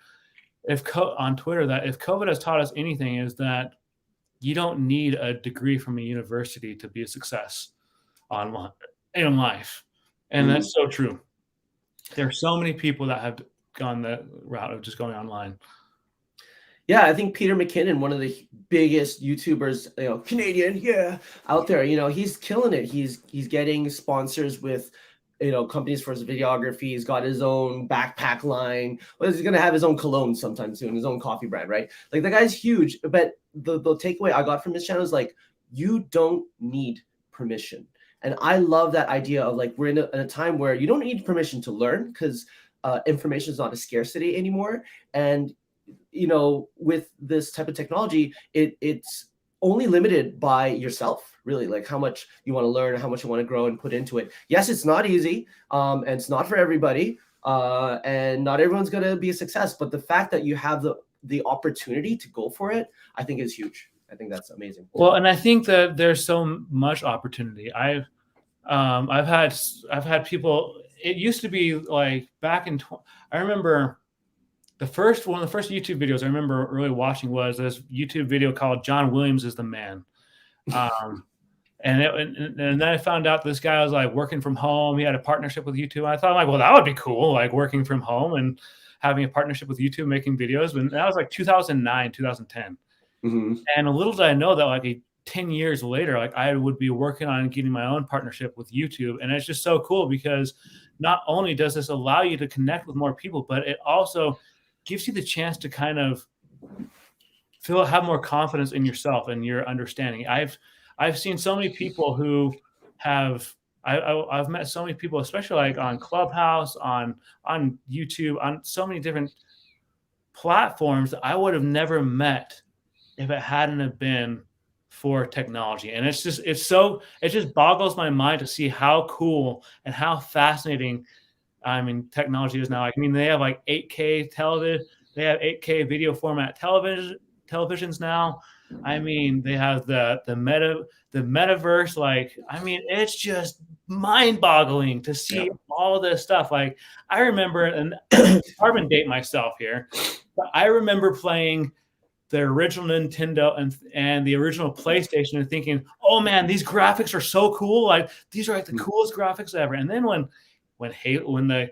on Twitter, that if COVID has taught us anything, is that you don't need a degree from a university to be a success in life. And that's so true. There are so many people that have gone the route of just going online. Yeah, I think Peter McKinnon, one of the biggest YouTubers, Canadian, out there, he's killing it. He's getting sponsors with, companies for his videography. He's got his own backpack line. Well, he's gonna have his own cologne sometime soon, his own coffee brand, right? Like, the guy's huge. But the takeaway I got from his channel is like, you don't need permission. And I love that idea of like, we're in a time where you don't need permission to learn, because information is not a scarcity anymore. And with this type of technology, it's only limited by yourself, really, like how much you want to learn, how much you want to grow and put into it. Yes, it's not easy, and it's not for everybody, and not everyone's going to be a success. But the fact that you have the opportunity to go for it, I think is huge. I think that's amazing. Well, and I think that there's so much opportunity. I've had people. It used to be like back in. I remember one of the first YouTube videos I remember really watching was this YouTube video called "John Williams is the Man," and then I found out this guy was like working from home. He had a partnership with YouTube. And I thought, like, well, that would be cool, like working from home and having a partnership with YouTube, making videos. And that was like 2009, 2010. And a little did I know that like 10 years later, like I would be working on getting my own partnership with YouTube. And it's just so cool, because not only does this allow you to connect with more people, but it also gives you the chance to kind of have more confidence in yourself and your understanding. I've seen so many people who I've met so many people, especially like on Clubhouse, on YouTube, on so many different platforms that I would have never met if it hadn't have been for technology. And it just boggles my mind to see how cool and how fascinating technology is now. I mean, they have like 8K television, they have 8K video format televisions now. I mean, they have the metaverse. Like, I mean, it's just mind-boggling to see all this stuff. Like, I remember, and carbon date myself here, but I remember playing the original Nintendo and the original PlayStation and thinking, oh man, these graphics are so cool. Like, these are like the coolest graphics ever. And then when the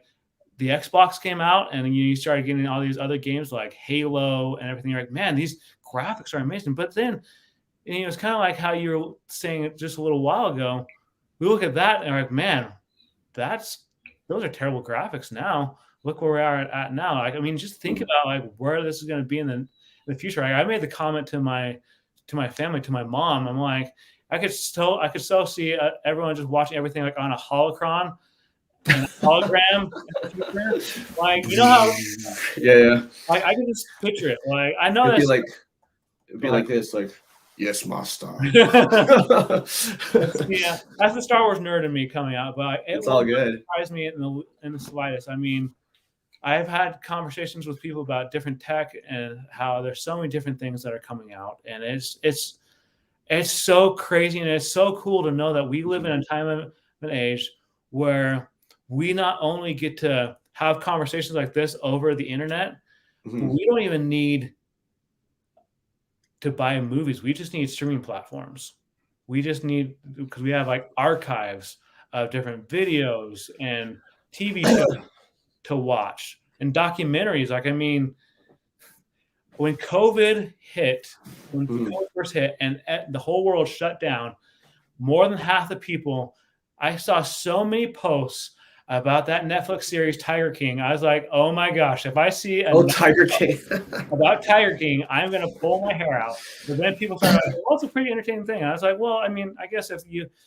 Xbox came out and you started getting all these other games like Halo and everything, you're like, man, these graphics are amazing. But then it's kind of like how you were saying just a little while ago. We look at that and we're like, man, those are terrible graphics now. Look where we are at now. Like, I mean, just think about like where this is going to be in the future. I made the comment to my family, to my mom. I'm like, I could still see everyone just watching everything like on a holocron and a hologram. Like, you know how? Yeah. Like, I can just picture it. Like, I know it'd be like this, like. Yes, master. Yeah, that's the Star Wars nerd in me coming out, but it It's all will not good. surprise me in the slightest. I mean, I've had conversations with people about different tech and how there's so many different things that are coming out, and it's so crazy and it's so cool to know that we live in a time of an age where we not only get to have conversations like this over the internet, but we don't even need to buy movies. We just need streaming platforms. We just need, because we have like archives of different videos and TV shows to watch and documentaries. Like, I mean, when COVID first hit and the whole world shut down, more than half the people, I saw so many posts about that Netflix series Tiger King. I was like, oh my gosh, if I see Tiger King about Tiger King, I'm going to pull my hair out. But then people started like, well, it's a pretty entertaining thing. And I was like, well, I mean, I guess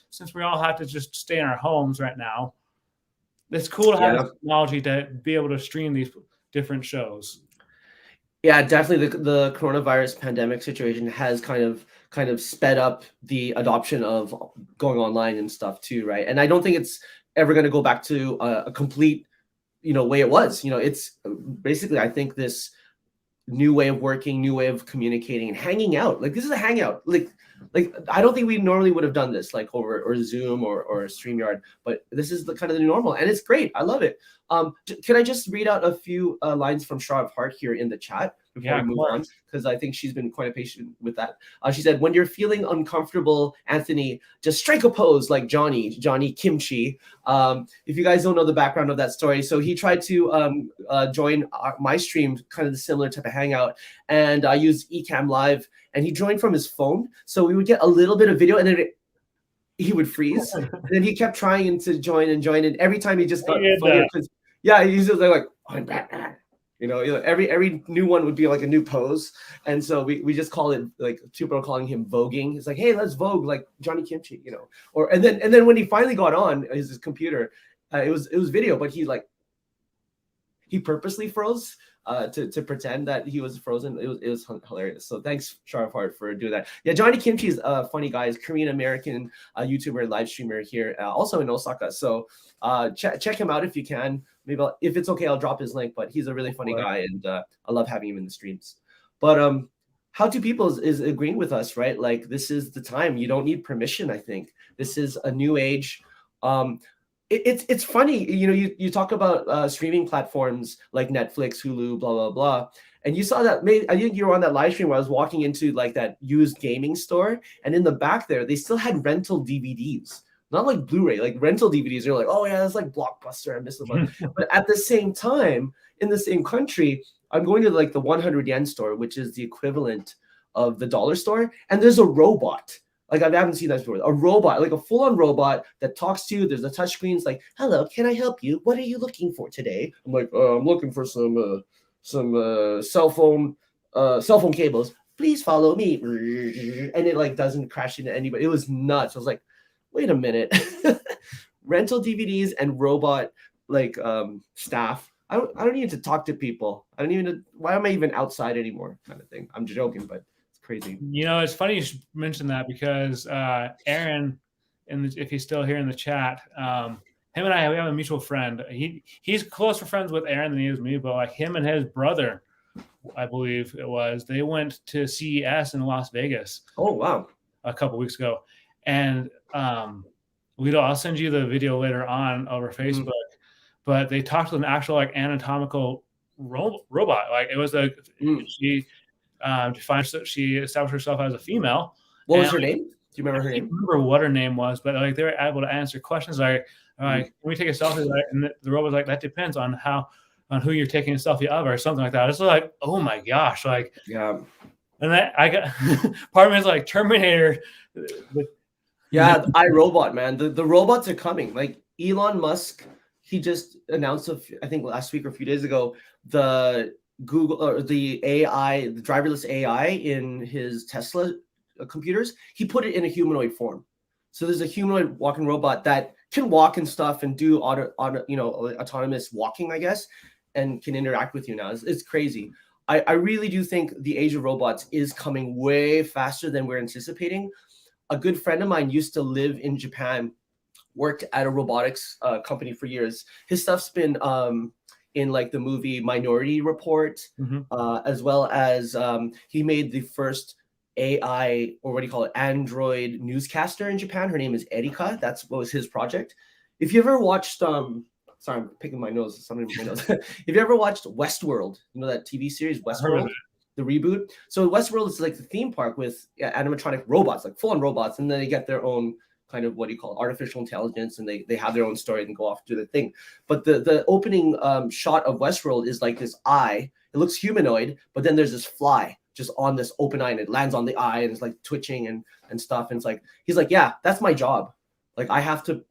since we all have to just stay in our homes right now, it's cool to have technology to be able to stream these different shows. Yeah, definitely the coronavirus pandemic situation has kind of sped up the adoption of going online and stuff too, right? And I don't think it's ever going to go back to a complete, way it was. It's basically, I think, this new way of working, new way of communicating and hanging out. Like, this is a hangout. Like I don't think we normally would have done this like over or Zoom or StreamYard, but this is the kind of the normal, and it's great. I love it. Can I just read out a few lines from Shar of Heart here in the chat before we move on? Because I think she's been quite patient with that. She said, when you're feeling uncomfortable, Anthony, just strike a pose like Johnny Kimchi. If you guys don't know the background of that story, so he tried to join my stream, kind of the similar type of hangout, and I used Ecamm Live, and he joined from his phone. So we would get a little bit of video, and then he would freeze. And then he kept trying to join, and every time he just got funnier. Yeah, he's just like, I'm Batman. Every new one would be like a new pose. And so we just call it, like, people are calling him voguing. It's like, hey, let's vogue like Johnny Kimchi, and then when he finally got on his computer, it was video, but he purposely froze to pretend that he was frozen. It was hilarious. So thanks, Sharp Heart, for doing that. Yeah, Johnny Kimchi is a funny guy. He's Korean American YouTuber and live streamer here, also in Osaka. So check him out if you can. Maybe if it's okay, I'll drop his link. But he's a really funny guy, and I love having him in the streams. But How To People is agreeing with us, right? Like, this is the time. You don't need permission. I think this is a new age. It's funny, you talk about streaming platforms like Netflix, Hulu, blah blah blah, and you saw that. I think you were on that live stream where I was walking into like that used gaming store, and in the back there they still had rental DVDs, not like Blu-ray, like rental DVDs. They're like, oh yeah, that's like Blockbuster. I miss the one. But at the same time, in the same country, I'm going to like the 100 yen store, which is the equivalent of the dollar store, and there's a robot. Like, I haven't seen that before. A robot, like a full-on robot that talks to you. There's a touch screen. It's like, hello, can I help you? What are you looking for today? I'm like, I'm looking for some cell phone cables. Please follow me. And it like doesn't crash into anybody. It was nuts. I was like, wait a minute. Rental DVDs and robot like staff. I don't need to talk to people. Why am I even outside anymore? Kind of thing. I'm joking, but crazy. It's funny you should mention that, because Aaron, if he's still here in the chat, him and I, we have a mutual friend. He's closer friends with Aaron than he is me, but like him and his brother, I believe it was, they went to CES in Las Vegas. Oh wow! A couple weeks ago, and I'll send you the video later on over Facebook. But they talked to an actual like anatomical robot. Like, it was she established herself as a female. What was her name? Do you remember her name? I don't remember what her name was, but like they were able to answer questions like, can we take a selfie? And the robot was like, that depends on who you're taking a selfie of, or something like that. It's like, oh my gosh, like, yeah. And I got part of me is like Terminator. Yeah, iRobot, man. The robots are coming. Like, Elon Musk, he just announced, I think last week or a few days ago, the Google or the AI, the driverless AI in his Tesla computers. He put it in a humanoid form. So there's a humanoid walking robot that can walk and stuff and do autonomous walking, I guess, and can interact with you now. It's crazy. I really do think the age of robots is coming way faster than we're anticipating. A good friend of mine used to live in Japan, worked at a robotics company for years. His stuff's been in like the movie Minority Report, as well as he made the first AI, or what do you call it, Android newscaster in Japan. Her name is Erika. That's what was his project. If you ever watched, sorry, I'm picking my nose. Something in my nose. If you ever watched Westworld, you know that TV series Westworld, the reboot. So Westworld is like the theme park with animatronic robots, like full-on robots, and then they get their own kind of, what do you call it, artificial intelligence, and they have their own story and go off and do their thing. But the opening shot of Westworld is like this eye. It looks humanoid, but then there's this fly just on this open eye, and it lands on the eye, and it's like twitching and stuff. And it's like, he's like, yeah, that's my job. Like I have to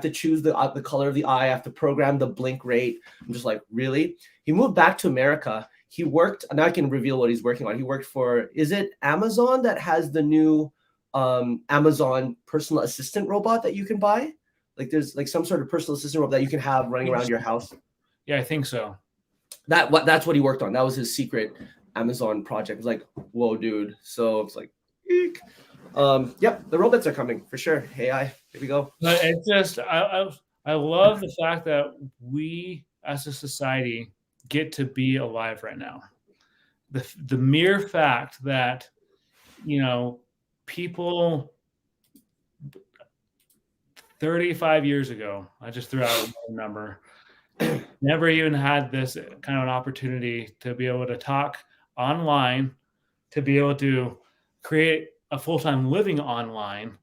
choose the color of the eye. I have to program the blink rate. I'm just like, really? He moved back to America. He worked, and now I can reveal what he's working on. He worked for, is it Amazon that has the new Amazon personal assistant robot that you can buy? Like there's like some sort of personal assistant robot that you can have running around your house. Yeah, I think so. That's what he worked on. That was his secret Amazon project. It was like, whoa, dude. So it's like, eek. Yep, the robots are coming for sure. AI, here we go. But it's just, I love the fact that we as a society get to be alive right now. The mere fact that, you know, people 35 years ago, I just threw out a number, never even had this kind of an opportunity to be able to talk online, to be able to create a full-time living online.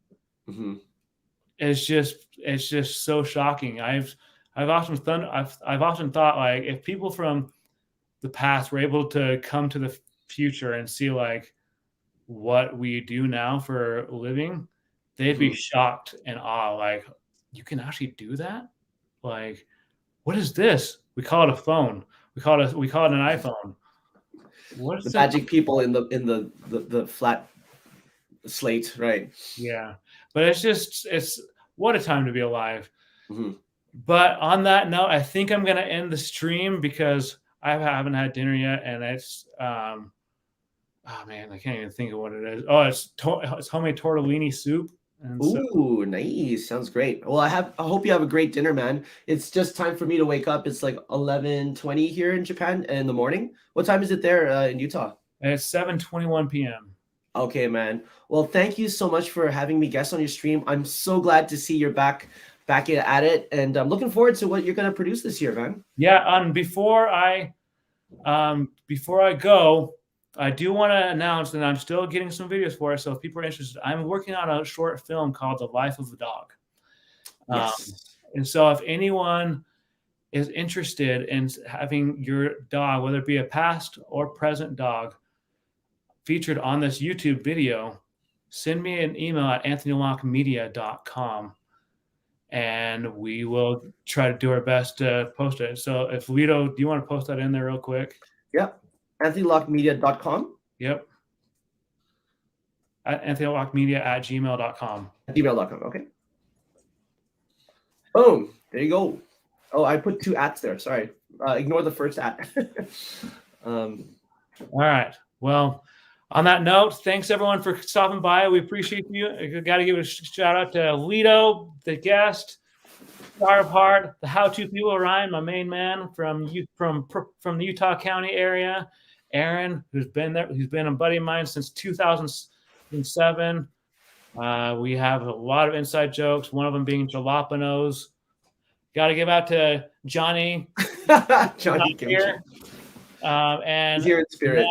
It's just so shocking. I've often thought like, if people from the past were able to come to the future and see like what we do now for a living, they'd be shocked and awe. Like, you can actually do that? Like, what is this? We call it a phone. We call it an iPhone. What's the magic people in the flat slate, right? Yeah, but it's what a time to be alive. But on that note, I think I'm gonna end the stream because I haven't had dinner yet, and it's oh man, I can't even think of what it is. Oh, it's homemade tortellini soup. Ooh, nice. Sounds great. Well, I hope you have a great dinner, man. It's just time for me to wake up. It's like 11:20 here in Japan in the morning. What time is it there in Utah? It's 7:21 p.m. Okay, man. Well, thank you so much for having me guest on your stream. I'm so glad to see you're back at it, and I'm looking forward to what you're going to produce this year, man. Yeah, before I go, I do want to announce that I'm still getting some videos for it. So if people are interested, I'm working on a short film called The Life of a Dog. Yes. And so if anyone is interested in having your dog, whether it be a past or present dog, featured on this YouTube video, send me an email at anthonylockmedia.com, and we will try to do our best to post it. So if Lito, do you want to post that in there real quick? Yep. anthonylockmedia.com. Yep. At anthonylockmedia@gmail.com. Gmail.com. Okay. Boom. There you go. Oh, I put 2 ats there. Sorry. Ignore the first at. All right. Well, on that note, thanks everyone for stopping by. We appreciate you. I got to give a shout out to Lito, the guest, Star of Heart, the How-To People, Ryan, my main man from the Utah County area, Aaron, who's been there, who's been a buddy of mine since 2007. We have a lot of inside jokes, one of them being jalapenos. Got to give out to Johnny. Johnny here. And here in spirit.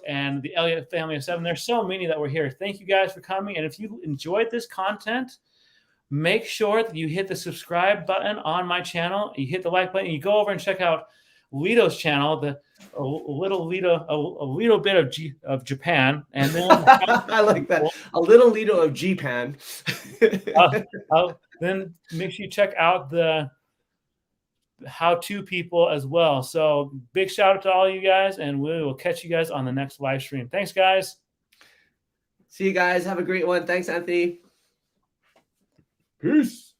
And the Elliott family of 7. There's so many that were here. Thank you guys for coming. And if you enjoyed this content, make sure that you hit the subscribe button on my channel. You hit the like button. You go over and check out Lito's channel, a little bit of Japan, and then I like that. A little Lito of Japan. Then make sure you check out the How-To People as well. So big shout out to all you guys, and we will catch you guys on the next live stream. Thanks, guys. See you guys. Have a great one. Thanks, Anthony. Peace.